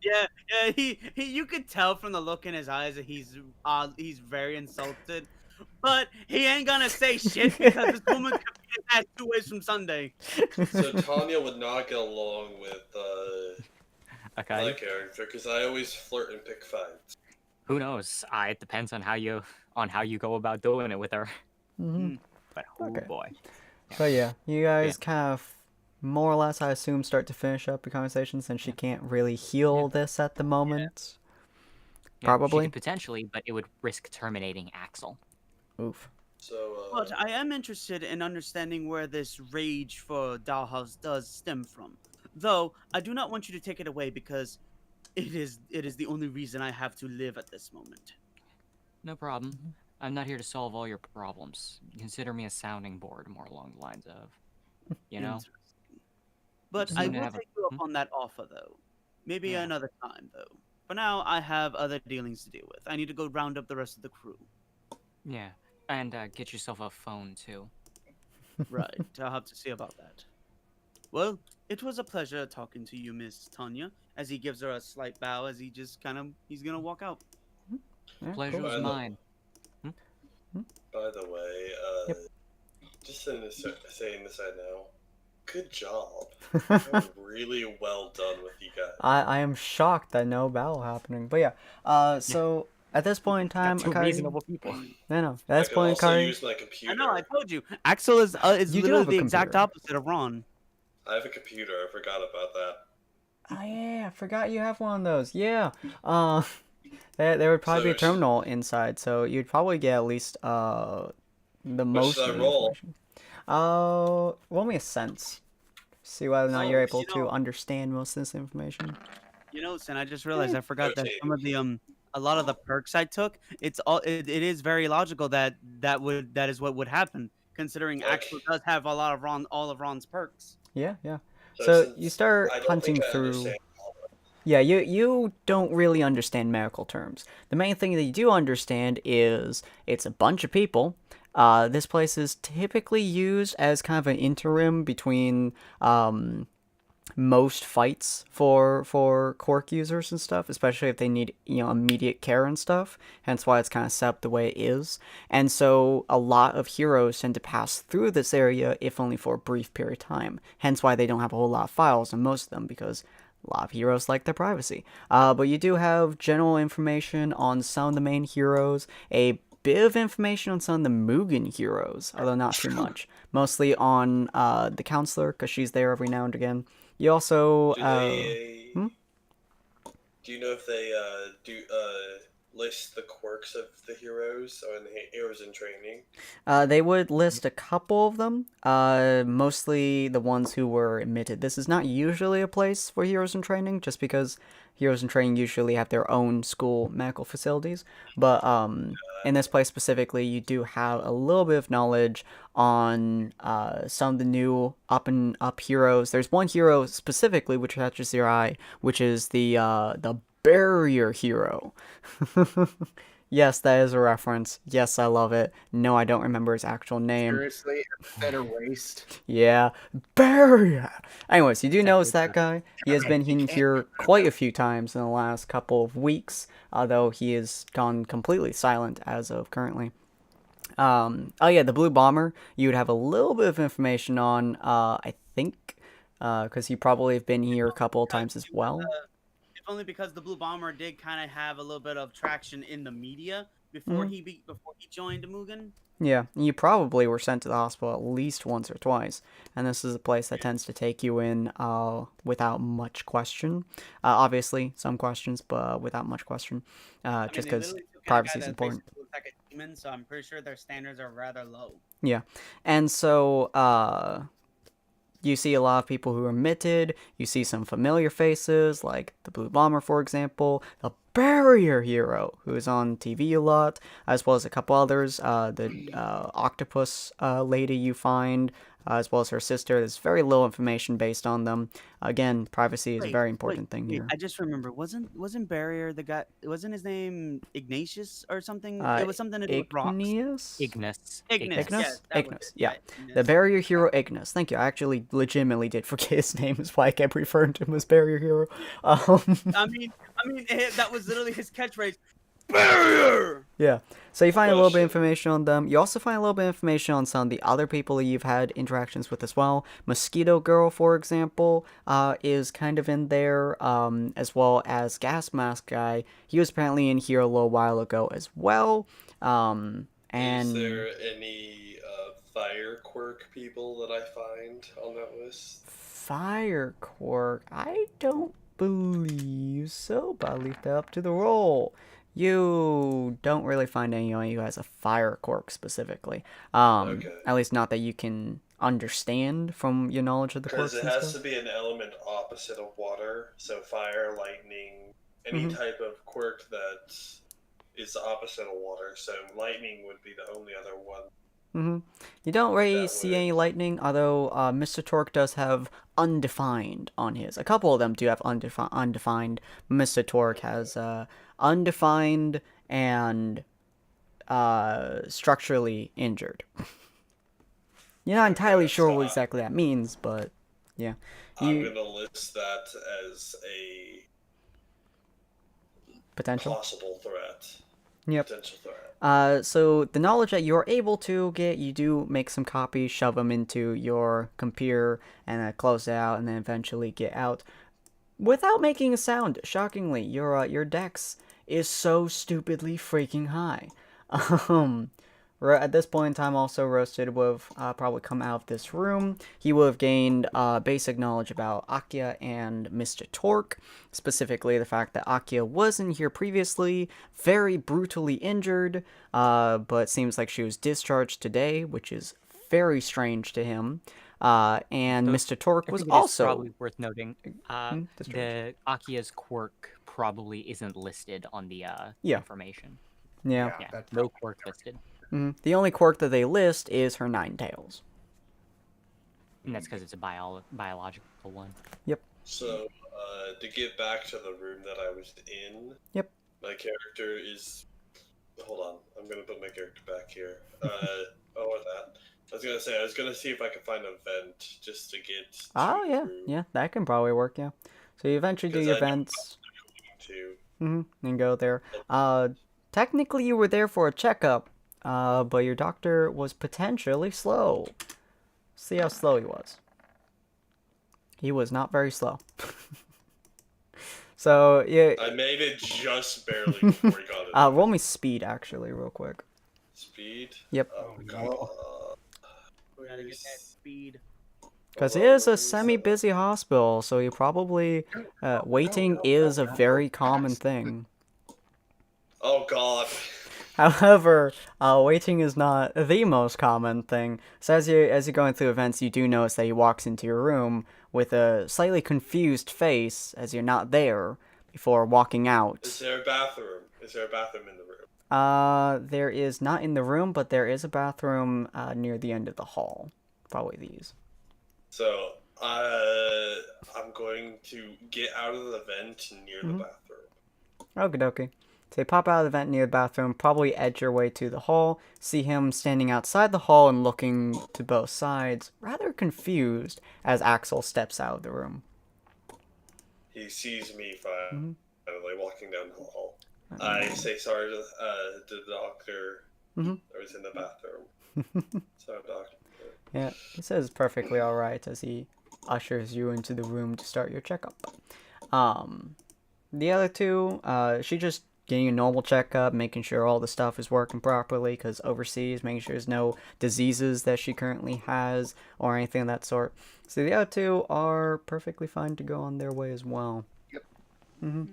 Yeah, you could tell from the look in his eyes that he's very insulted. But he ain't gonna say shit because this woman could be his ass 2 ways from Sunday. So Tanya would not get along with my character because I always flirt and pick fights. Who knows? It depends on how you go about doing it with her. But oh boy. So yeah, you guys kind of more or less, I assume, start to finish up your conversation since she can't really heal this at the moment. Yeah, Probably. she could potentially, but it would risk terminating Axel. Oof. So, But I am interested in understanding where this rage for Dollhouse does stem from. Though I do not want you to take it away because it is the only reason I have to live at this moment. No problem. I'm not here to solve all your problems. Consider me a sounding board, more along the lines of, you know? Interesting. But Just I seem to will have a- take you up on that offer, though. Maybe Yeah. another time, though. For now, I have other dealings to deal with. I need to go round up the rest of the crew. Yeah, and get yourself a phone, too. Right, I'll have to see about that. Well, it was a pleasure talking to you, Miss Tanya, as he gives her a slight bow as he just he's gonna walk out. Yeah, Pleasure cool. was mine. by the way, Yep. just saying this right now, good job. That was really well done with you guys. I am shocked that no battle happening. But yeah, so at this point in time, Two Akari, reasonable people. no, at I this could point, also Akari, use my computer. I know, I told you. Axel is You do literally have a the exact computer. opposite of Ron. I have a computer. I forgot about that. oh yeah, I forgot you have one of those. Yeah, there would probably be a So, terminal inside, so you'd probably get at least the most should of I the roll? information. Roll me a sense. See whether or not you're able to understand most of this information. You know, Sin, I just realized I forgot that 13. some of the a lot of the perks I took, it is very logical that that is what would happen, considering Okay. Axel does have a lot of all of Ron's perks. Yeah, yeah. So So since you start I don't hunting think I through. understand. Yeah, you don't really understand medical terms. The main thing that you do understand is it's a bunch of people. This place is typically used as kind of an interim between most fights for quirk users and stuff, especially if they need immediate care and stuff. Hence why it's kind of set up the way it is. And so a lot of heroes tend to pass through this area, if only for a brief period of time. Hence why they don't have a whole lot of files on most of them, because a lot of heroes like their privacy. But you do have general information on some of the main heroes, a bit of information on some of the Mugen heroes, although not too much. Mostly on the counselor, because she's there every now and again. You also Do you know if they list the quirks of the heroes or the heroes in training? They would list a couple of them, mostly the ones who were admitted. This is not usually a place for heroes in training, just because heroes in training usually have their own school medical facilities. But in this place specifically, you do have a little bit of knowledge on some of the new up heroes. There's one hero specifically which catches your eye, which is the barrier hero. Yes, that is a reference. Yes, I love it. No, I don't remember his actual name. Seriously, better waste. Yeah, barrier. Anyways, you do notice that guy. He has been in here quite a few times in the last couple of weeks, although he has gone completely silent as of currently. Oh yeah, the blue bomber. You would have a little bit of information on. I think, because you probably have been here a couple of times as well. If only because the Blue Bomber did kind of have a little bit of traction in the media before before he joined Mugen. Yeah, you probably were sent to the hospital at least once or twice, and this is a place that tends to take you in without much question. Obviously, some questions, but without much question, just because privacy is important. Looks like a demon, so I'm pretty sure their standards are rather low. Yeah, and so you see a lot of people who are admitted. You see some familiar faces, like the Blue Bomber, for example, the Barrier Hero, who is on TV a lot, as well as a couple others. The Octopus lady you find, as well as her sister. There's very little information based on them. Again, privacy is a very important thing here. I just remember, wasn't Barrier the guy? Wasn't his name Ignatius or something? It was something to do with rocks. Ignis? Ignis. Ignis, yeah. The Barrier Hero Ignis. Thank you. I actually legitimately did forget his name. That's why I kept referring to him as Barrier Hero. I mean, that was literally his catchphrase. Barrier! Yeah. So you find a little bit of information on them. You also find a little bit of information on some of the other people that you've had interactions with as well. Mosquito Girl, for example, is kind of in there, as well as Gas Mask Guy. He was apparently in here a little while ago as well. And is there any fire quirk people that I find on that list? Fire quirk? I don't believe so, but I'll leave that up to the roll. You don't really find anyone who has a fire quirk specifically. Okay. At least not that you can understand from your knowledge of the Because quirks it and has stuff. to be an element opposite of water, so fire, lightning, any type of quirk that is the opposite of water. So lightning would be the only other one. You don't really That see would- any lightning, although Mr. Torque does have undefined on his. A couple of them do have undefined. Mr. Torque has undefined and structurally injured. You're not entirely sure so what exactly that means, but yeah. I'm gonna list that as a Potential. possible threat. Yep. Potential threat. So the knowledge that you're able to get, you do make some copies, shove them into your computer, and close it out, and then eventually get out without making a sound. Shockingly, your dex is so stupidly freaking high. At this point in time, also Roasted would have probably come out of this room. He would have gained basic knowledge about Akia and Mr. Torque, specifically the fact that Akia was in here previously, very brutally injured, but seems like she was discharged today, which is very strange to him. And So, Mr. Torque I was think it is also probably worth noting. discharged. The Akia's quirk probably isn't listed on the Yeah. information. Yeah. Yeah, that's no quirk listed, The only quirk that they list is her 9 tails. and that's because it's a biological one. So, to get back to the room that I was in, Yep. my character is. Hold on, I'm gonna put my character back here. Or that. I was gonna see if I could find a vent just to get. To Oh, the yeah. room Yeah, that can probably work, yeah. So you eventually do Because your I know- vents. to. And go there. Technically you were there for a checkup, but your doctor was potentially slow. See how slow he was. He was not very slow. So, yeah. I made it just barely before he got it. Roll me speed, actually, real quick. Speed. Yep. Oh Oh, god. We gotta get that speed. Because it is a semi-busy hospital, so you probably... waiting is a very common thing. Oh god. However, waiting is not the most common thing. So as you're going through events, you do notice that he walks into your room with a slightly confused face, as you're not there, before walking out. Is there a bathroom? Is there a bathroom in the room? There is not in the room, but there is a bathroom near the end of the hall. Probably these. So, I'm going to get out of the vent near the bathroom. Okie dokie. So you pop out of the vent near the bathroom, probably edge your way to the hall, see him standing outside the hall and looking to both sides, rather confused as Axel steps out of the room. He sees me finally walking down the hall. I say sorry to the doctor. I was in the bathroom. Sorry, doctor. Yeah, he says perfectly alright as he ushers you into the room to start your checkup. The other two, she just getting a normal checkup, making sure all the stuff is working properly, because overseas, making sure there's no diseases that she currently has, or anything of that sort. So the other two are perfectly fine to go on their way as well. Yep. I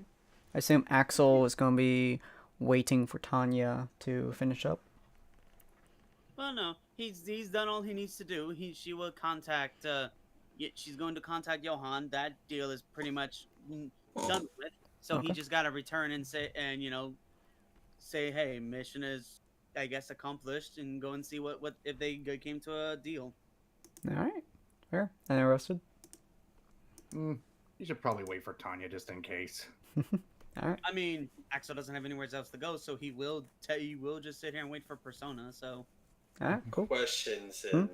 assume Axel is going to be waiting for Tanya to finish up. Well, no, he's done all he needs to do. She will contact. She's going to contact Johan. That deal is pretty much done with. So he Okay. just got to return and say, hey, mission is, I guess, accomplished, and go and see what if they came to a deal. Alright, fair. And arrested? You should probably wait for Tanya just in case. Alright. I mean, Axel doesn't have anywhere else to go, so he will just sit here and wait for Persona. So Alright, cool. Questions in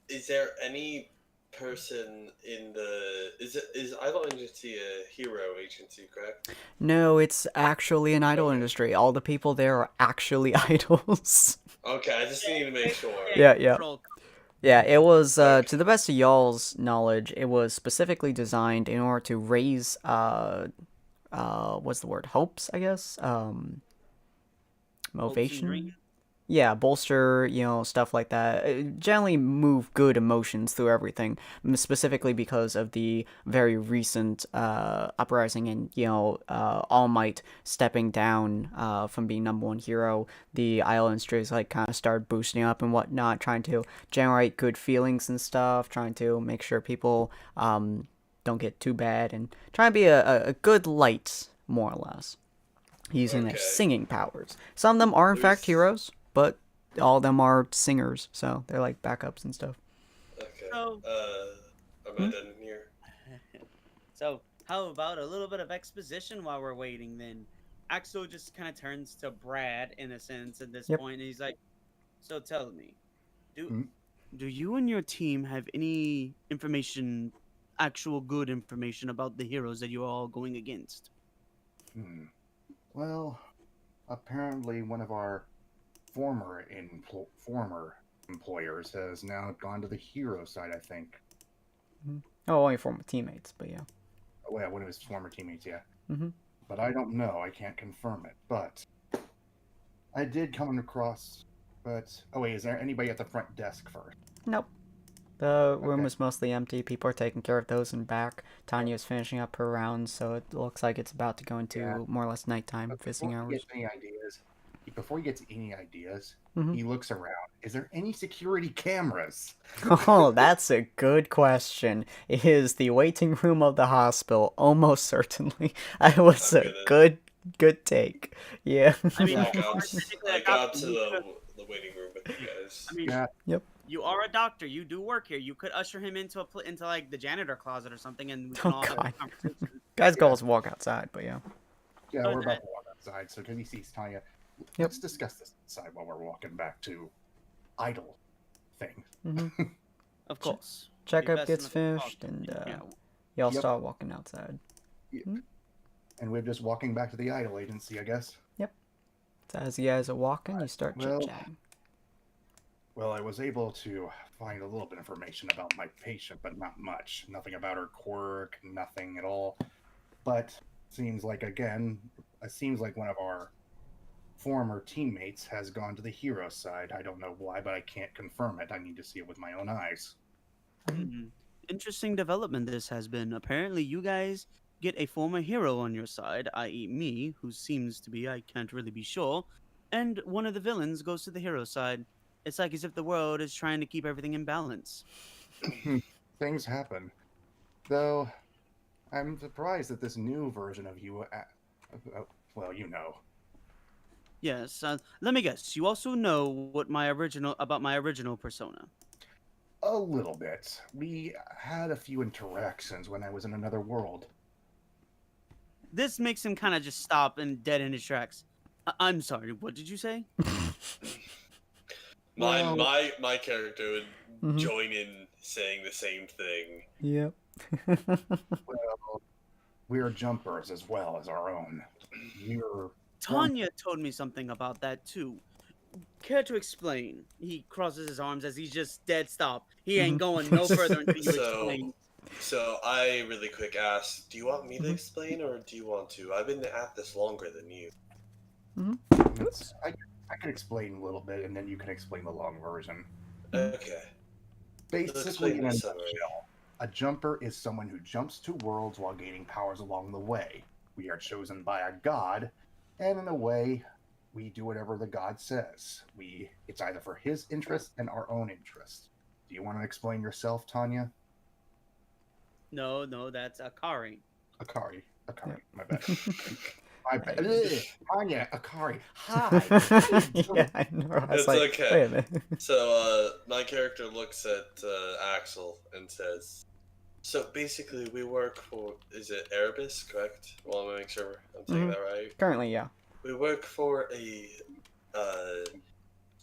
is there any person in the is Idol Agency a hero agency, correct? No, it's actually an idol industry. All the people there are actually idols. Okay, I just need to make sure. Yeah. Control. Yeah, it was, to the best of y'all's knowledge, it was specifically designed in order to raise, what's the word? Hopes, I guess? Motivation? yeah, bolster, stuff like that. Generally move good emotions through everything, specifically because of the very recent uprising and, All Might stepping down from being number one hero. The islands just like kind of started boosting up and whatnot, trying to generate good feelings and stuff, trying to make sure people don't get too bad, and trying to be a good light, more or less, using their Okay. singing powers. Some of them are in fact heroes, but all of them are singers, so they're like backups and stuff. Okay. So- Am I done in here? So, how about a little bit of exposition while we're waiting then? Axel just kind of turns to Brad in a sense at this Yep. point, and he's like, "So tell me, Hmm? do you and your team have any information, actual good information about the heroes that you're all going against?" Well, apparently one of our former employers has now gone to the hero side, I think. Oh, only former teammates, but yeah. Oh, yeah, one of his former teammates, yeah. Mhm. But I don't know. I can't confirm it. But I did come across. But oh wait, is there anybody at the front desk first? Nope. The room Okay. is mostly empty. People are taking care of those in back. Tanya's finishing up her rounds, so it looks like it's about to go into Yeah. more or less nighttime But visiting before he hours. gets any ideas, Mhm. he looks around. Is there any security cameras? Oh, that's a good question. Is the waiting room of the hospital? Almost certainly. I was I'm a gonna- good take. Yeah. I mean, I you are got, technically I a got doctor. to You could- the waiting room with you guys. I mean, Yeah. you are a doctor. You do work here. You could usher him into into like the janitor closet or something, and we can Oh, all have a God. conversation. Guys, Yeah. goals walk outside, but yeah. Yeah, But we're about to walk outside. So can he sees Tanya? Let's discuss this inside while we're walking back to idle thing. hmm Of course. Checkup Best gets not to talk. finished, and Yeah. y'all Yep. start walking outside. And we're just walking back to the idle agency, I guess. So as you guys are walking, you start Well- chit-chatting. Well, I was able to find a little bit of information about my patient, but not much. Nothing about her quirk, nothing at all. But seems like one of our former teammates has gone to the hero side. I don't know why, but I can't confirm it. I need to see it with my own eyes. Mhm. Interesting development this has been. Apparently, you guys get a former hero on your side, i.e., me, who seems to be, I can't really be sure, and one of the villains goes to the hero side. It's like as if the world is trying to keep everything in balance. Things happen. Though, I'm surprised that this new version of you. Well, you know. Yes, let me guess. You also know about my original persona. A little bit. We had a few interactions when I was in another world. This makes him kind of just stop and dead in his tracks. I'm sorry. What did you say? Well- My character would Mhm. join in saying the same thing. Yep. Well, we're jumpers as well as our own. We're Tanya told me something about that too. Care to explain? He crosses his arms as he's just dead stop. He ain't going no further until you So- explain. So I really quick asked, do you want me to Mhm. explain or do you want to? I've been at this longer than you. I could explain a little bit, and then you can explain the long version. Okay. Basically, explain in a the summary. nutshell, a jumper is someone who jumps to worlds while gaining powers along the way. We are chosen by a god, and in a way, we do whatever the god says. It's either for his interest and our own interest. Do you want to explain yourself, Tanya? No, that's Akari. Akari, Yeah. my bad. My bad. Ugh, Tanya, Akari, hi. Yeah, I know. I was It's like, okay. wait a minute. So my character looks at Axel and says, so basically we work for, is it Erebus, correct? Well, I'm gonna make sure I'm saying Mhm. that right. Currently, yeah. We work for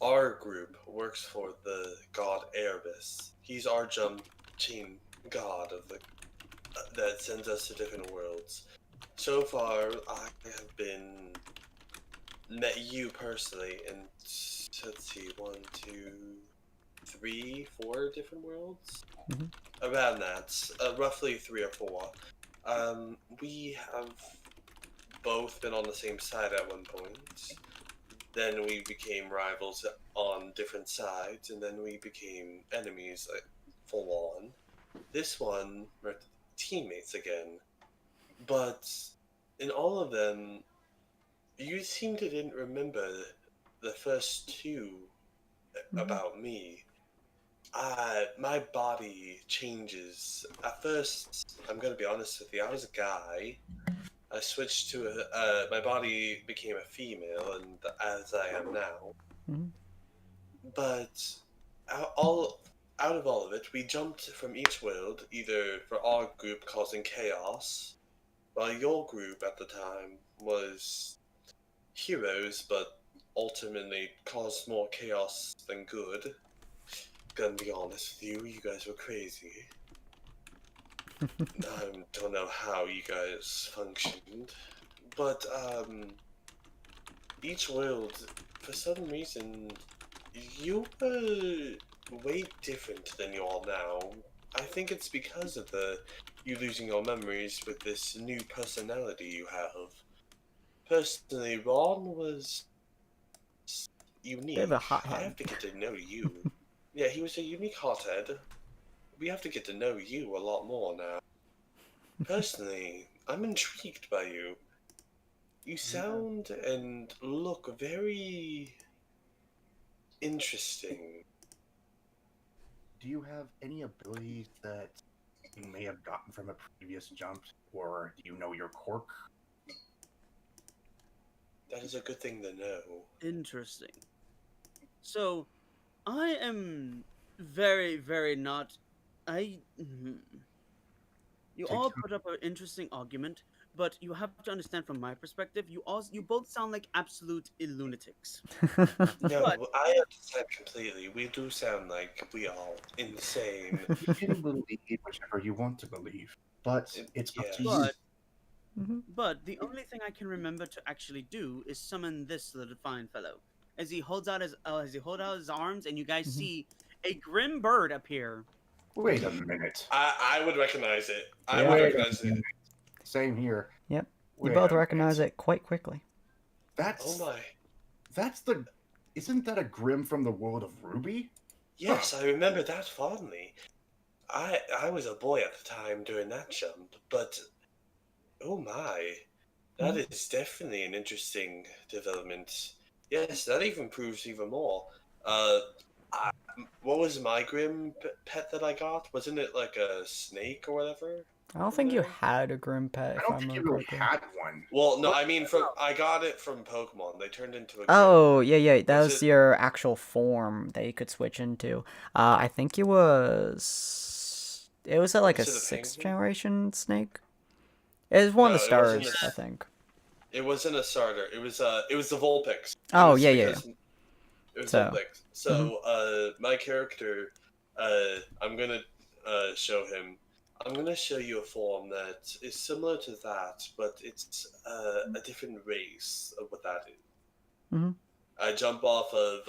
our group works for the god Erebus. He's our Jumpchain god of the that sends us to different worlds. So far, I have met you personally in, let's see, 1, 2, 3, 4 different worlds? Mhm. Around that, roughly 3 or 4. We have both been on the same side at one point. then we became rivals on different sides, and then we became enemies, like, full on. This one, we're teammates again. But in all of them, you seem to didn't remember the first two about me. My body changes. At first, I'm gonna be honest with you, I was a guy. I switched to my body became a female, and as I am now. Mhm. But out of all of it, we jumped from each world, either for our group causing chaos, while your group at the time was heroes, but ultimately caused more chaos than good. Gonna be honest with you, you guys were crazy. I don't know how you guys functioned, but each world, for some reason, you were way different than you are now. I think it's because of you losing your memories with this new personality you have. Personally, Ron was unique. Bit of a hothead. I have to get to know you. Yeah, he was a unique hothead. We have to get to know you a lot more now. Personally, I'm intrigued by you. You sound and look very interesting. Do you have any abilities that you may have gotten from a previous jump, or do you know your quirk? That is a good thing to know. Interesting. So, I am very, very not. You all put up an interesting argument, but you have to understand from my perspective, you both sound like absolute lunatics. No, But- I understand completely. We do sound like we are insane. You can believe whichever you want to believe, but it's up to you. But Mhm. But the only thing I can remember to actually do is summon this little fine fellow. As he holds out his arms, and you guys Mhm. see a grim bird appear. Wait a minute. I would recognize it. I Yeah. would Wait a recognize it. minute. Same here. Yep. You Wait both a recognize minute. it quite quickly. That's Oh my. Isn't that a Grim from the world of Ruby? Yes, I remember that fondly. I was a boy at the time during that jump, but oh my, that is definitely an interesting development. Yes, that even proves even more. What was my grim pet that I got? Wasn't it like a snake or whatever? I don't think you had a Grim pet, I if don't I think you remember really correctly. had one. Well, no, I mean I got it from Pokemon. They turned into a grim. Oh, yeah, that Was was it- your actual form that you could switch into. I think it was like Was a it a 6th penguin? generation snake. It was one of the No, it wasn't stars, a- I think. It wasn't a starter. It was the Vulpix. Oh, It was yeah. because It was So, mm-hmm. Vulpix. So, my character, I'm gonna show him. I'm gonna show you a form that is similar to that, but it's a different race of what that is. Mhm. I jump off of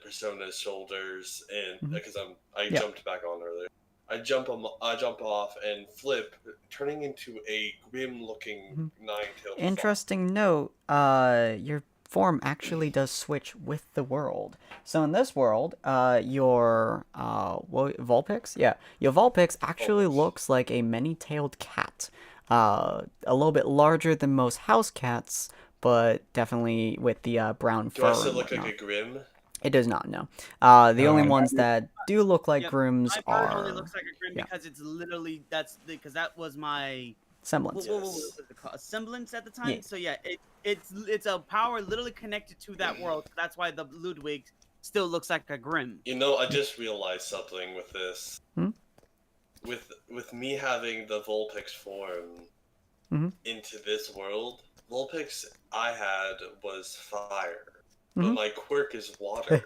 Persona's shoulders, and Mhm. because I Yeah. jumped back on earlier. I jump off and flip, turning into a grim-looking nine-tailed. Interesting note, your form actually does switch with the world. So in this world, your Vulpix? Yeah, your Vulpix actually Vulpix. looks like a many-tailed cat. A little bit larger than most house cats, but definitely with the brown Do fur I still and look like whatnot. a grim? It does not, no. The No, only I'm- ones that do look like Yep, Grims My bird only are looks like a grim yeah. because it's literally because that was my semblance. what was it called? A semblance at the time. Yeah. So yeah, it's a power literally connected to that world. That's why the Ludwig still looks like a grim. You know, I just realized something with this. Hmm? With me having the Vulpix form Mhm. into this world, Vulpix I had was fire, Mhm. but my quirk is water.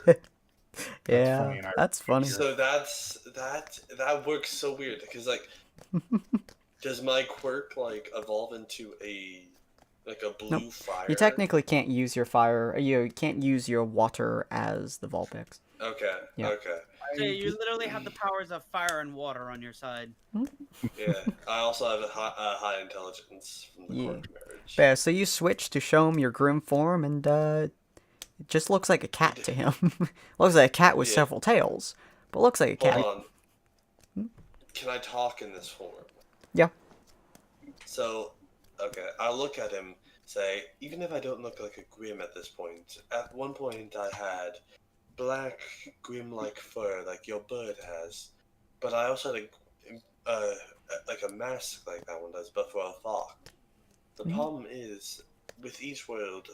Yeah, funny, and I that's funny. So that works so weird because like, does my quirk like evolve into a blue fire? You technically can't use your fire. You can't use your water as the Vulpix. Okay. Yeah. Okay. So you literally have the powers of fire and water on your side. Yeah. I also have a high intelligence from the Yeah. quirk marriage. Yeah, so you switch to show him your Grim form, and It just looks like a cat to him. Looks like a cat with Yeah. several tails, but looks like a cat. Hold on. Can I talk in this form? Yeah. So, okay, I look at him, say, even if I don't look like a Grim at this point, at one point I had black Grim-like fur like your bird has, but I also had like a mask like that one does, but for a fox. The problem is, with each world,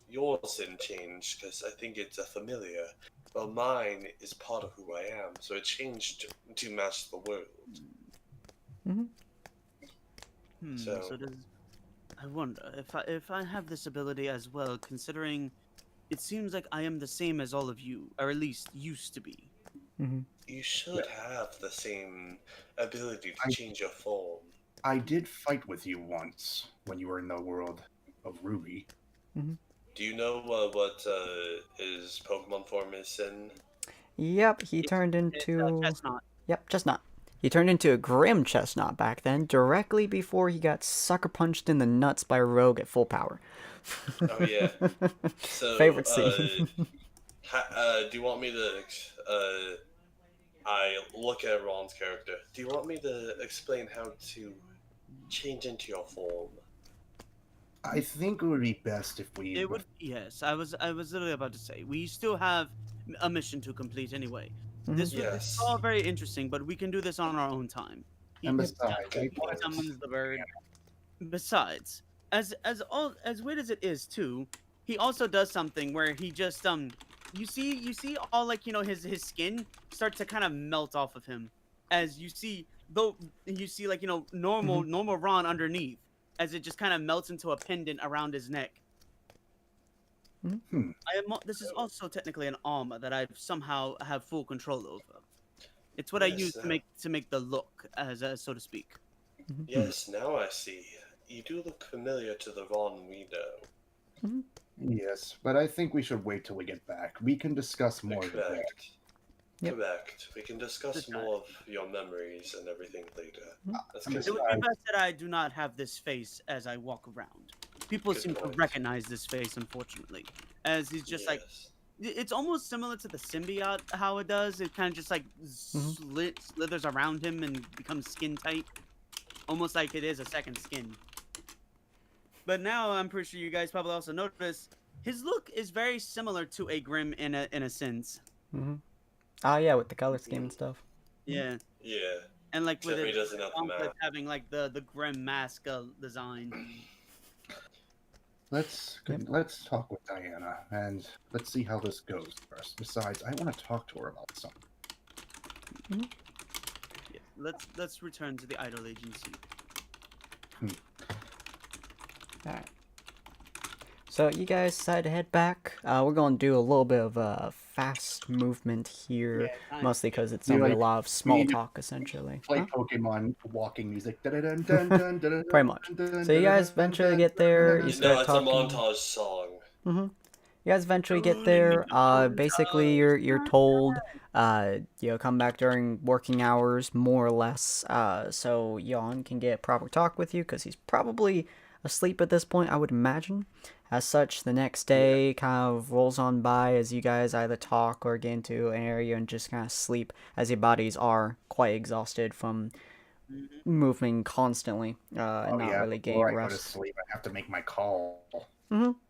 yours didn't change because I think it's a familiar. Well, mine is part of who I am, so it changed to match the world. So So- does I wonder if I have this ability as well, considering it seems like I am the same as all of you, or at least used to be. You should have the same ability to change your form. I did fight with you once when you were in the world of Ruby. Do you know what his Pokemon form is, Sin? Yep, he It's- turned It's into... chestnut. Yep, Chestnut. He turned into a Grim Chestnut back then, directly before he got sucker punched in the nuts by a rogue at full power. Oh yeah. So Favorite scene. do you want me to? I look at Ron's character. Do you want me to explain how to change into your form? I think it would be best if we. It would. Yes, I was literally about to say we still have a mission to complete anyway. This is Yes. all very interesting, but we can do this on our own time. And besides, Good I- point. Summons the bird. Besides, as weird as it is too, he also does something where he just you see all like his skin start to kind of melt off of him, as you see like normal Ron underneath, as it just kind of melts into a pendant around his neck. This is also technically an armor that I somehow have full control over. It's what I Yes, use to make the look, as so to speak. Yes, now I see. You do look familiar to the Ron we know. Yes, but I think we should wait till we get back. We can discuss more of that. Correct. Yep. Correct. We can discuss Good more of your memories and everything later. Let's I'm get It would to be best that I do not have this face as I walk around. People Good seem to point. recognize this face, unfortunately, as he's just like it's almost similar to the symbiote. How it does, it kind of just like slithers around him and becomes skin tight, almost like it is a second skin. But now I'm pretty sure you guys probably also noticed his look is very similar to a Grim in a sense. Oh yeah, with the color scheme and stuff. Yeah, Yeah. and like with Except he it doesn't have the map. having like the Grim mask design. Let's talk with Diana and let's see how this goes first. Besides, I want to talk to her about something. Yeah, let's return to the idol agency. Alright. So you guys decide to head back. We're going to do a little bit of a fast movement here, mostly because it's going to be a lot of small talk, essentially. Like Pokemon walking music. Pretty much. So you guys eventually get there. You No, start it's talking. a montage song. You guys eventually get there. Basically, you're told, come back during working hours, more or less. So Jan can get proper talk with you because he's probably asleep at this point, I would imagine. As such, the next day kind of rolls on by as you guys either talk or get into an area and just kind of sleep, as your bodies are quite exhausted from moving constantly and not really getting before I go to rest. sleep, I have to make my call.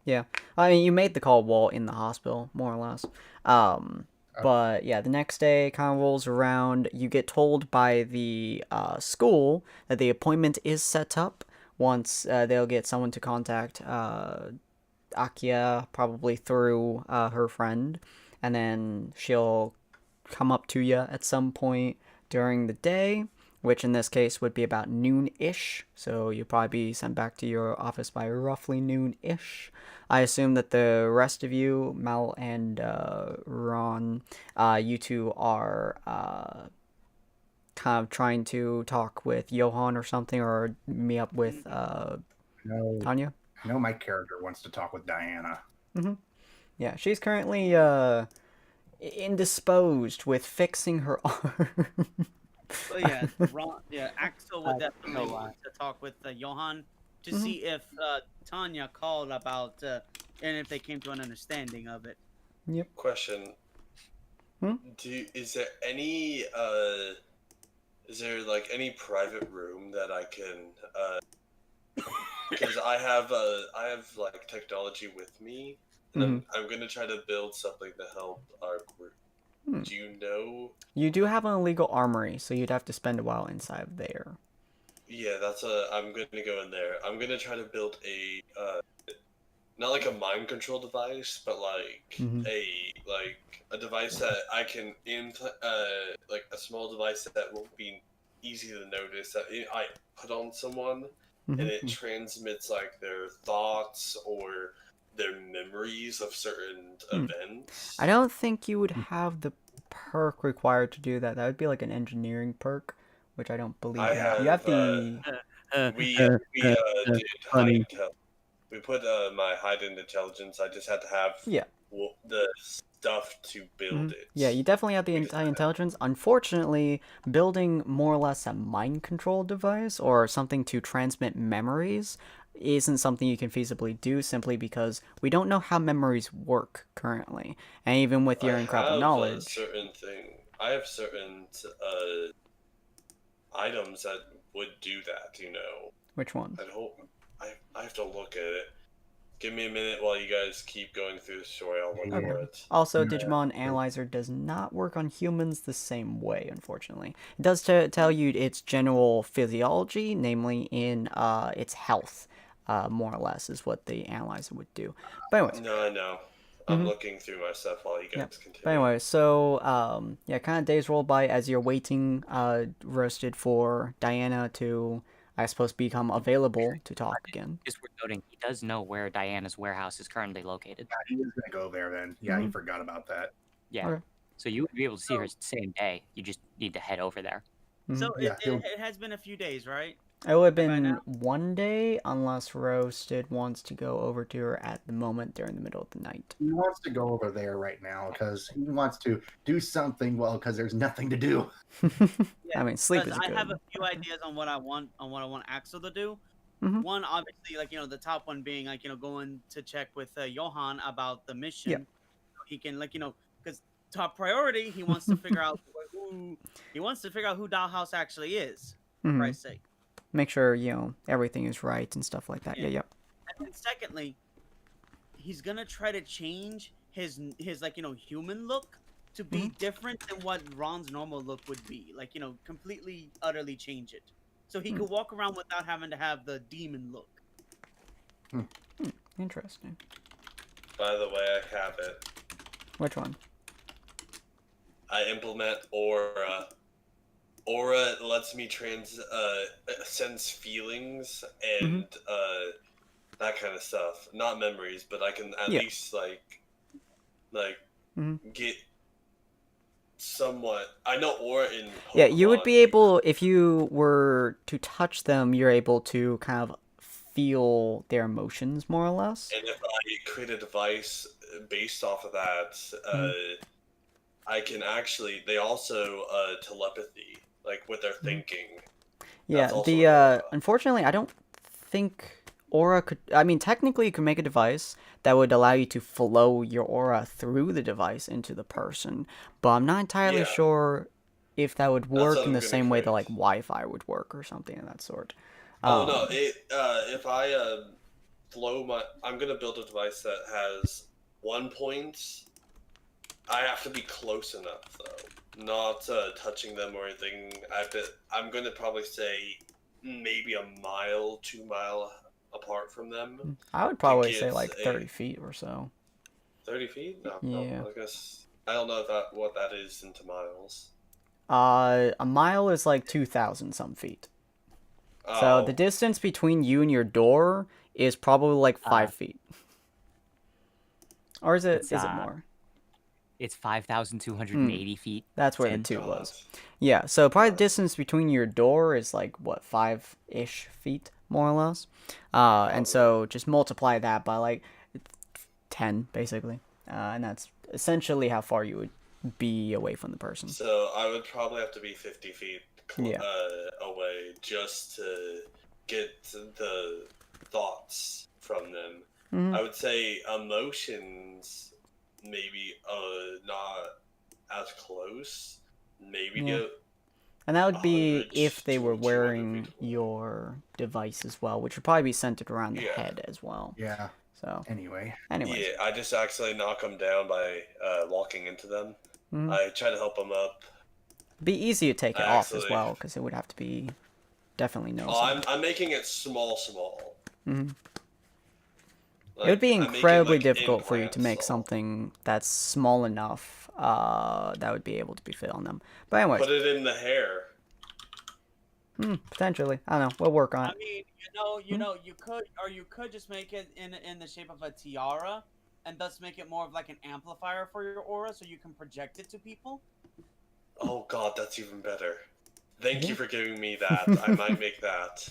Yeah. I mean, you made the call while in the hospital, more or less. But yeah, the next day kind of rolls around. You get told by the school that the appointment is set up. Once they'll get someone to contact Akia, probably through her friend, and then she'll come up to you at some point during the day, which in this case would be about noon-ish, so you'll probably be sent back to your office by roughly noon-ish. I assume that the rest of you, Mal and Ron, you two are kind of trying to talk with Johan or something, or meet up with No, Tanya. I know my character wants to talk with Diana. Yeah, she's currently indisposed with fixing her arm. But yeah, Axel would definitely want to talk with Johan to see if Tanya called about and if they came to an understanding of it. Yep. Question. Hmm? Is there any like any private room that I can because I have like technology with me, and I'm gonna try to build something to help our group. Do you know? You do have an illegal armory, so you'd have to spend a while inside of there. Yeah, I'm gonna go in there. I'm gonna try to build a not like a mind control device, but like a device that I can like a small device that won't be easy to notice that I put on someone, and it transmits like their thoughts or their memories of certain events. I don't think you would have the perk required to do that. That would be like an engineering perk, which I don't believe I you have, You have the... we did high intel. We put my heightened intelligence. I just had to have the stuff to build it. Yeah, you definitely have the high intelligence. Unfortunately, building more or less a mind control device or something to transmit memories isn't something you can feasibly do simply because we don't know how memories work currently. And even with your incredible knowledge... I have certain items that would do that, you know. Which ones? I have to look at it. Give me a minute while you guys keep going through the story. I'll look for it. Also, Digimon Analyzer does not work on humans the same way, unfortunately. It does tell you its general physiology, namely in its health, more or less, is what the Analyzer would do. But anyways. No, I know. I'm looking through my stuff while you guys continue. But anyway, so, kind of days roll by as you're waiting, Roasted, for Diana to... I suppose become available to talk again. Just worth noting, he does know where Diana's warehouse is currently located. Yeah, he was gonna go there then. Yeah, he forgot about that. Yeah. Okay. So you would be able to see her the same day. You just need to head over there. So it has been a few days, right? It would have been one day unless Roasted wants to go over to her at the moment during the middle of the night. He wants to go over there right now because he wants to do something because there's nothing to do. I mean, sleep is good. I have a few ideas on what I want Axel to do. One, obviously, like, the top one being like, going to check with Johan about the mission. Yep. He can, like, because top priority, he wants to figure out who Dollhouse actually is. For Christ's sake. Make sure everything is right and stuff like that. Yeah. And then secondly, he's gonna try to change his like human look to be different than what Ron's normal look would be. Like completely, utterly change it, so he could walk around without having to have the demon look. Interesting. By the way, I have it. Which one? I implement Aura. Aura lets me sense feelings and that kind of stuff. Not memories, but I can at least get somewhat. I know Aura in Pokemon. Yeah, you would be able, if you were to touch them, you're able to kind of feel their emotions more or less. And if I create a device based off of that, I can actually. They also telepathy. Like what they're thinking. Yeah, unfortunately, I don't think Aura could... I mean, technically, you could make a device that would allow you to flow your aura through the device into the person, but I'm not entirely sure if that would work in the same way that, like, Wi-Fi would work or something of that sort. No, if I I'm gonna build a device that has 1 point. I have to be close enough, though. Not touching them or anything. I'm going to probably say maybe a mile, 2 mile apart from them. I would probably say like 30 feet or so. 30 feet? No, yeah. I guess I don't know what that is into miles. A mile is like 2,000 some feet. Oh. So the distance between you and your door is probably like 5 feet. Or is it more? It's 5,280 feet. That's where the 2 was. Yeah, so probably the distance between your door is like, what, 5-ish feet, more or less? And so just multiply that by like 10, basically. And that's essentially how far you would be away from the person. So I would probably have to be 50 feet away just to get the thoughts from them. Mhm. I would say emotions, maybe not as close. Maybe Yeah. And that would be 100 if they were to 200 wearing feet away. your device as well, which would probably be centered around the Yeah. head as well. Yeah. So, Anyway. anyways. Yeah, I just accidentally knock them down by walking into them. Mhm. I try to help them up. Be easy to take it I off as actually- well, because it would have to be definitely Oh, noticeable. I'm making it small. Mhm. Like, It would be I'm making, incredibly like, difficult for you to implants make all. something that's small enough that would be able to be fit on them. But anyways, Put it in the hair. potentially. I don't know. We'll work on I it. mean, you could just make it in the shape of a tiara, and thus make it more of like an amplifier for your aura, so you can project it to people. Oh god, that's even better. Thank Yeah. you for giving me that. I might make that.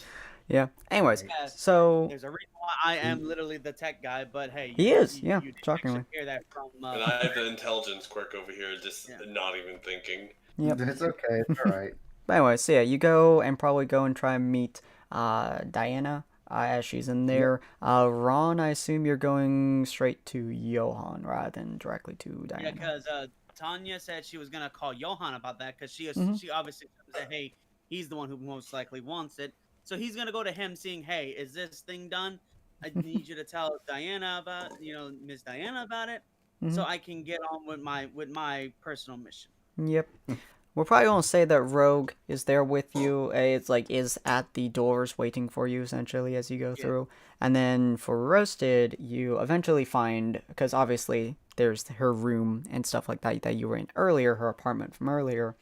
Yeah. Anyways, Yes, so there's a reason why I am literally the tech guy, but hey, He is, yeah, you didn't shockingly. actually hear that from. And I have the intelligence quirk over here, just Yeah. not even thinking. Yep. It's okay. It's all right. But anyways, so yeah, you go and probably go and try and meet Diana as she's in there. Ron, I assume you're going straight to Johan rather than directly to Yeah, Diana. because Tanya said she was gonna call Johan about that because she Mhm. she obviously said, hey, he's the one who most likely wants it, so he's gonna go to him, saying, hey, is this thing done? I need you to tell Diana about, Miss Diana about it, so I can get on with my personal mission. Yep. We're probably gonna say that Rogue is there with you. It's like is at the doors waiting for you essentially as you go Yeah. through. And then for Roasted, you eventually find, because obviously there's her room and stuff like that you were in earlier, her apartment from earlier.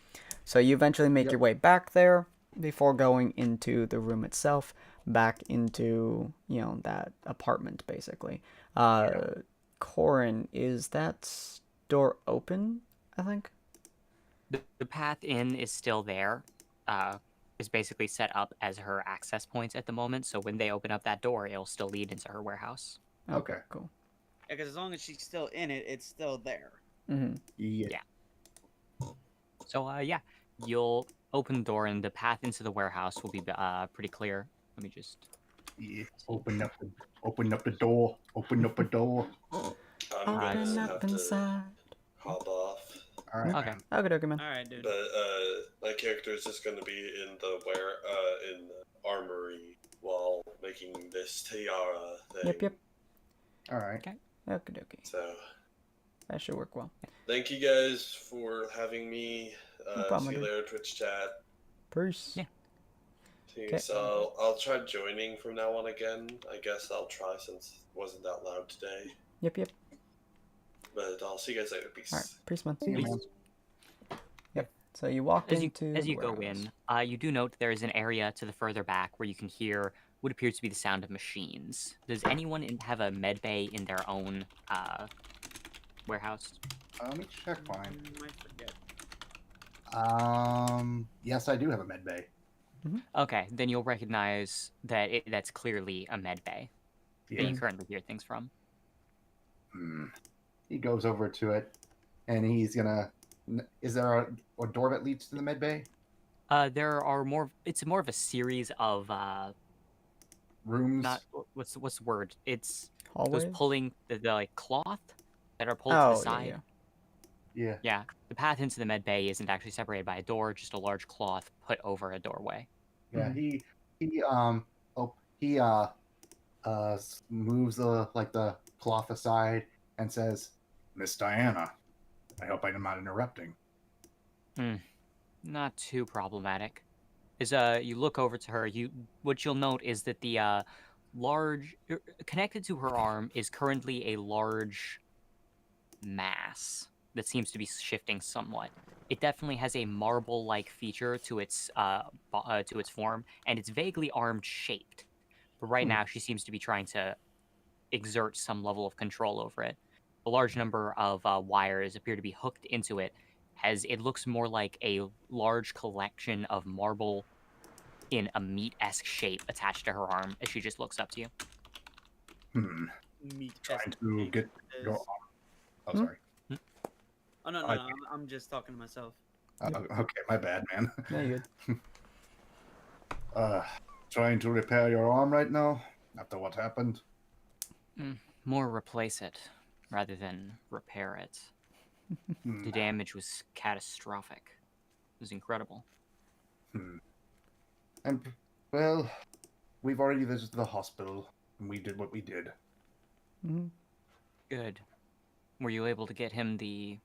So you eventually make your way back there before going into the room itself, back into that apartment basically. Corin, is that door open? I think. The path in is still there. Is basically set up as her access points at the moment. So when they open up that door, it'll still lead into her warehouse. Okay. Cool. Because as long as she's still in it, it's still there. Mm-hmm. Yeah. So yeah, you'll open the door and the path into the warehouse will be pretty clear. Let me just. Yeah. Open up the door. Open up the door. I'm gonna Open have up to inside. hop off. All right. Okay. Okay, okay, man. All right, dude. But my character is just gonna be in the in the armory while making this tiara thing. Yep. All right. Okay, okay. So That should work well. thank you guys for having me. No problem, See you dude. later, Twitch chat. Peace. Yeah. Okay. So I'll try joining from now on again. I guess I'll try since it wasn't that loud today. Yep. But I'll see you guys later. Peace. All right, peace, man. See you, man. Yep. So you walk As you into as the you go warehouse. in, you do note there is an area to the further back where you can hear what appears to be the sound of machines. Does anyone have a med bay in their own warehouse? Let me check mine. I forget. Yes, I do have a med bay. Okay, then you'll recognize that that's clearly a med bay that Yeah. you currently hear things from. He goes over to it, and he's gonna. Is there a door that leads to the med bay? There are more. It's more of a series of Rooms. not what's the word? It's Hallways. those pulling the like cloth that are pulled to Oh, the side. yeah. Yeah. Yeah, the path into the med bay isn't actually separated by a door, just a large cloth put over a doorway. Yeah. He moves the cloth aside and says, "Miss Diana, I hope I'm not interrupting." Not too problematic. As you look over to her, what you'll note is that the connected to her arm is currently a large mass that seems to be shifting somewhat. It definitely has a marble-like feature to its form, and it's vaguely arm-shaped. But right now, she seems to be trying to exert some level of control over it. A large number of wires appear to be hooked into it, as it looks more like a large collection of marble in a meat-esque shape attached to her arm as she just looks up to you. Meat Trying test to get is- your. Oh, sorry. Oh no, I- I'm just talking to myself. Okay, my bad, man. Yeah, you good. Trying to repair your arm right now after what happened. more replace it rather than repair it. The damage was catastrophic. It was incredible. And, well, we've already visited the hospital, and we did what we did. Good. Were you able to get him the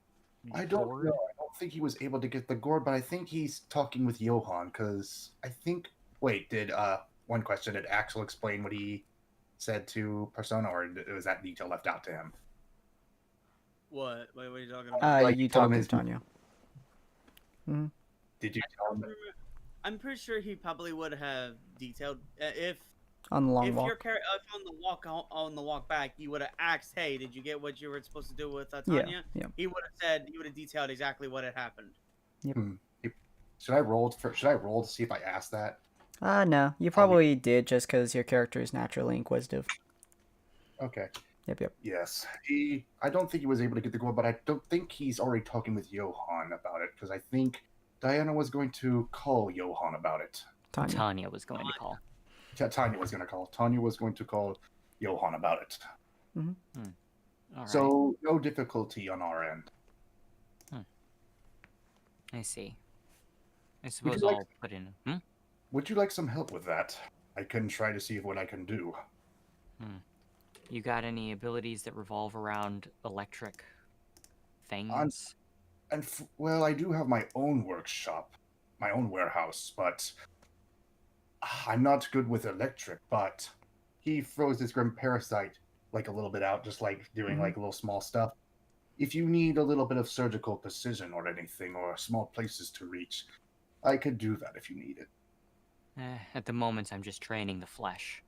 I don't gourd? know. I don't think he was able to get the gourd, but I think he's talking with Johan, because I think... Wait, one question, did Axel explain what he said to Persona, or was that detail left out to him? What? What are you talking about? Like, You tell him talked to his- Tanya. Did you tell him? I'm pretty sure he probably would have detailed if On the long if walk. your character on the walk back, you would have asked, "Hey, did you get what you were supposed to do with Yeah, Tanya?" yeah. He would have said he would have detailed exactly what had happened. Should I roll to see if I asked that? No. You probably did just because your character is naturally inquisitive. Okay. Yep. Yes. I don't think he was able to get the gold, but I don't think he's already talking with Johan about it, because I think Diana was going to call Johan about it. Tanya was going to call. Tanya was going to call. Tanya was going to call Johan about it. All right. So, no difficulty on our end. I see. I suppose you like- I'll put in... Would you like some help with that? I can try to see what I can do. You got any abilities that revolve around electric things? Well, I do have my own workshop, my own warehouse, but I'm not good with electric. But he throws this grim parasite like a little bit out, just like doing like a little small stuff. If you need a little bit of surgical precision or anything, or small places to reach, I could do that if you need it. At the moment, I'm just training the flesh.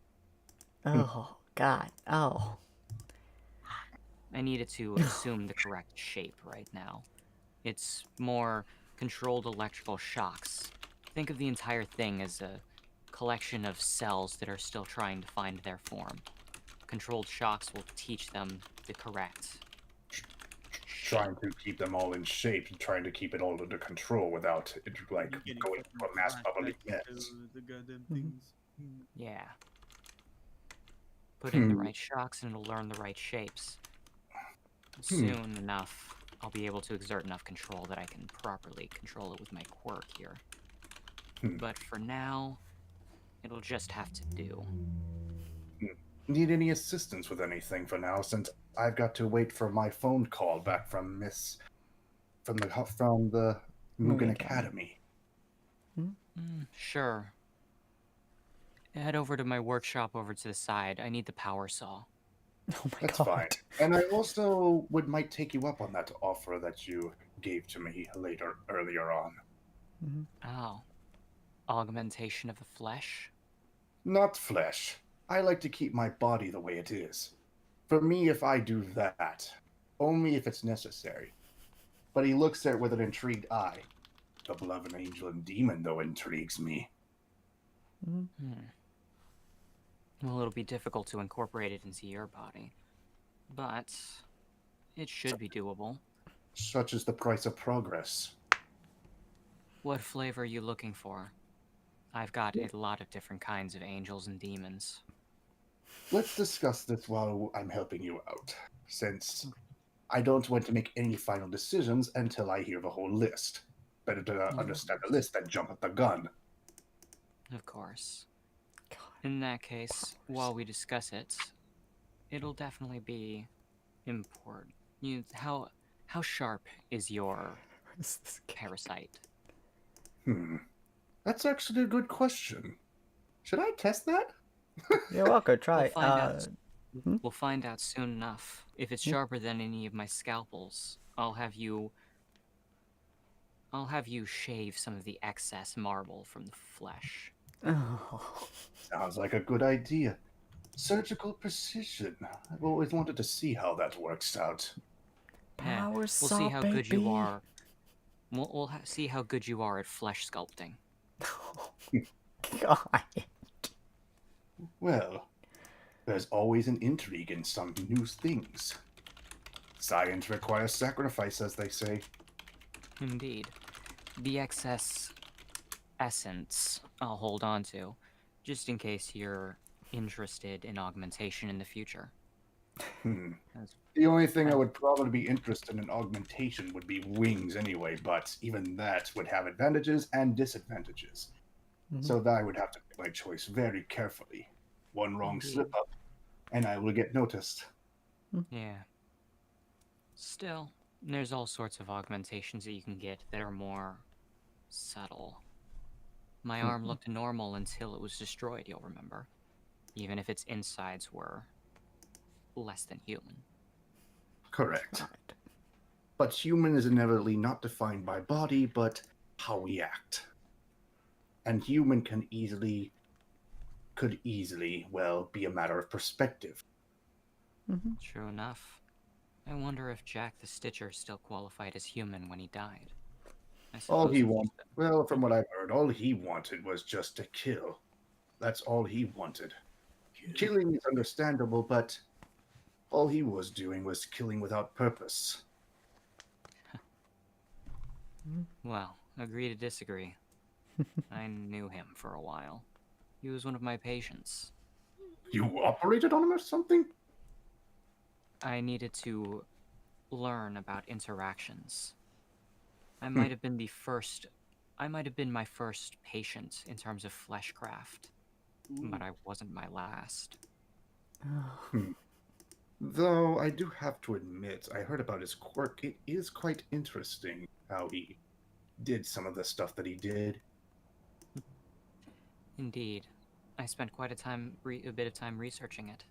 Oh, God. Oh. I need it to assume the correct shape right now. It's more controlled electrical shocks. Think of the entire thing as a collection of cells that are still trying to find their form. Controlled shocks will teach them the correct Trying to keep them all in shape, trying to keep it all under control without it like Getting going fucking to a mass flashbacks public. into Yes. the goddamn things. Yeah. Put in the right shocks and it'll learn the right shapes. Soon enough, I'll be able to exert enough control that I can properly control it with my quirk here. But for now, it'll just have to do. Need any assistance with anything for now, since I've got to wait for my phone call back from from the Mugen Academy. Sure. Head over to my workshop over to the side. I need the power saw. Oh my That's God. fine. And I also might take you up on that offer that you gave to me earlier on. Oh. Augmentation of the flesh? Not flesh. I like to keep my body the way it is. For me, if I do that, only if it's necessary. But he looks at it with an intrigued eye. The blood of an angel and demon, though, intrigues me. Well, it'll be difficult to incorporate it into your body. But it should be doable. Such is the price of progress. What flavor are you looking for? I've got a lot of different kinds of angels and demons. Let's discuss this while I'm helping you out, since I don't want to make any final decisions until I hear the whole list. Better to understand the list than jump at the gun. Of course. In that case, while we discuss it, it'll definitely be important. How sharp is your parasite? That's actually a good question. Should I test that? You're welcome. Try. We'll find out soon enough. If it's sharper than any of my scalpels, I'll have you shave some of the excess marble from the flesh. Oh. Sounds like a good idea. Surgical precision. I've always wanted to see how that works out. Yeah, Power we'll saw, see how good you baby. are. We'll see how good you are at flesh sculpting. God. Well, there's always an intrigue in some new things. Science requires sacrifice, as they say. Indeed. The excess essence I'll hold on to, just in case you're interested in augmentation in the future. That's- The only thing I would probably be interested in augmentation would be wings anyway, but even that would have advantages and disadvantages. So that I would have to make my choice very carefully. One wrong slip up, and I will get noticed. Yeah. Still, there's all sorts of augmentations that you can get that are more subtle. My arm looked normal until it was destroyed, you'll remember. Even if its insides were less than human. Correct. But human is inevitably not defined by body, but how we act. And human could easily, well, be a matter of perspective. True enough. I wonder if Jack the Stitcher still qualified as human when he died. All he wanted, well, from what I've heard, all he wanted was just to kill. That's all he wanted. Killing is understandable, but all he was doing was killing without purpose. Well, agree to disagree. I knew him for a while. He was one of my patients. You operated on him or something? I needed to learn about interactions. I might have been my first patient in terms of fleshcraft, but I wasn't my last. Though I do have to admit, I heard about his quirk. It is quite interesting how he did some of the stuff that he did. Indeed. I spent quite a bit of time researching it.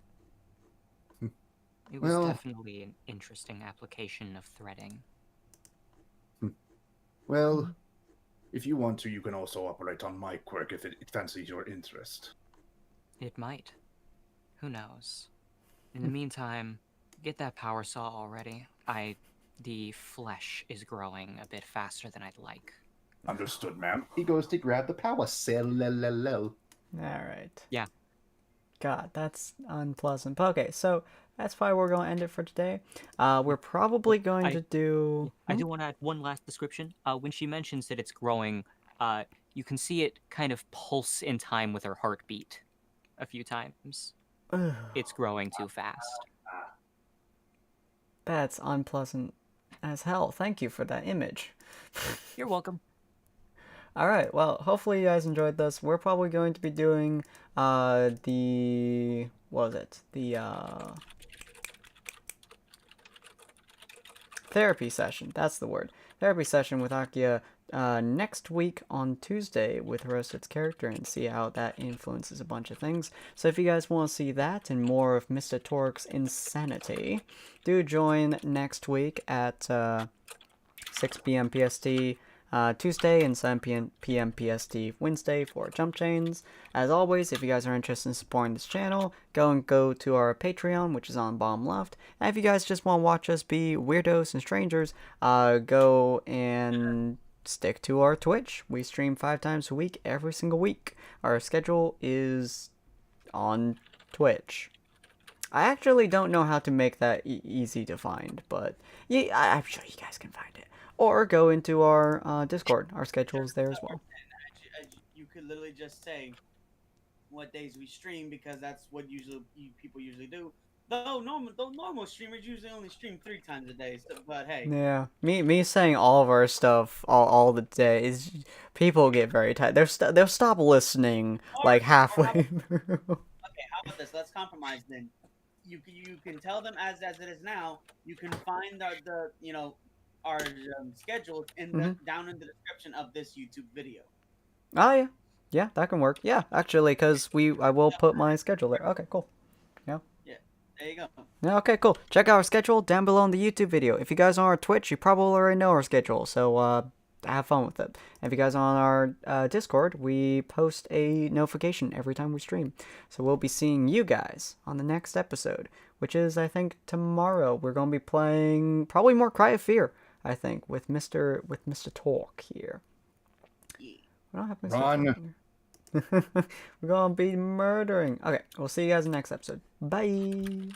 It was Well- definitely an interesting application of threading. Well, if you want to, you can also operate on my quirk if it fancies your interest. It might. Who knows? In the meantime, get that power saw already. The flesh is growing a bit faster than I'd like. Understood, ma'am. He goes to grab the power cell. Alright. Yeah. God, that's unpleasant. But okay, so that's why we're going to end it for today. We're probably going to do... I do want to add one last description. When she mentions that it's growing, you can see it kind of pulse in time with her heartbeat a few times. It's growing too fast. That's unpleasant as hell. Thank you for that image. You're welcome. Alright, well, hopefully you guys enjoyed this. We're probably going to be doing the... what was it? The therapy session. That's the word. Therapy session with Akia next week on Tuesday with Roasted's character and see how that influences a bunch of things. So if you guys want to see that and more of Mr. Torque's insanity, do join next week at 6 p.m. PST Tuesday and 7 p.m. PST Wednesday for Jumpchains. As always, if you guys are interested in supporting this channel, go to our Patreon, which is on bottom left. And if you guys just want to watch us be weirdos and strangers, go and stick to our Twitch. We stream 5 times a week, every single week. Our schedule is on Twitch. I actually don't know how to make that easy to find, but yeah, I'm sure you guys can find it. Or go into our Discord. Our schedule is there as well. You could literally just say what days we stream because that's what people usually do. Though normal streamers usually only stream 3 times a day. So, but hey. Yeah, me saying all of our stuff all the day is people get very tired. They'll stop listening like halfway through. Okay, how about this? Let's compromise then. You can tell them as it is now. You can find our schedules down in the description of this YouTube video. Oh yeah, that can work. Yeah, actually, because I will put my schedule there. Okay, cool. Yeah. Yeah, there you go. Yeah, okay, cool. Check out our schedule down below in the YouTube video. If you guys are on our Twitch, you probably already know our schedule, so have fun with it. If you guys are on our Discord, we post a notification every time we stream. So we'll be seeing you guys on the next episode, which is, I think, tomorrow. We're going to be playing probably more Cry of Fear, I think, with Mr. Torque here. We don't have Mr. Run. Torque here. We're going to be murdering. Okay, we'll see you guys in the next episode. Bye.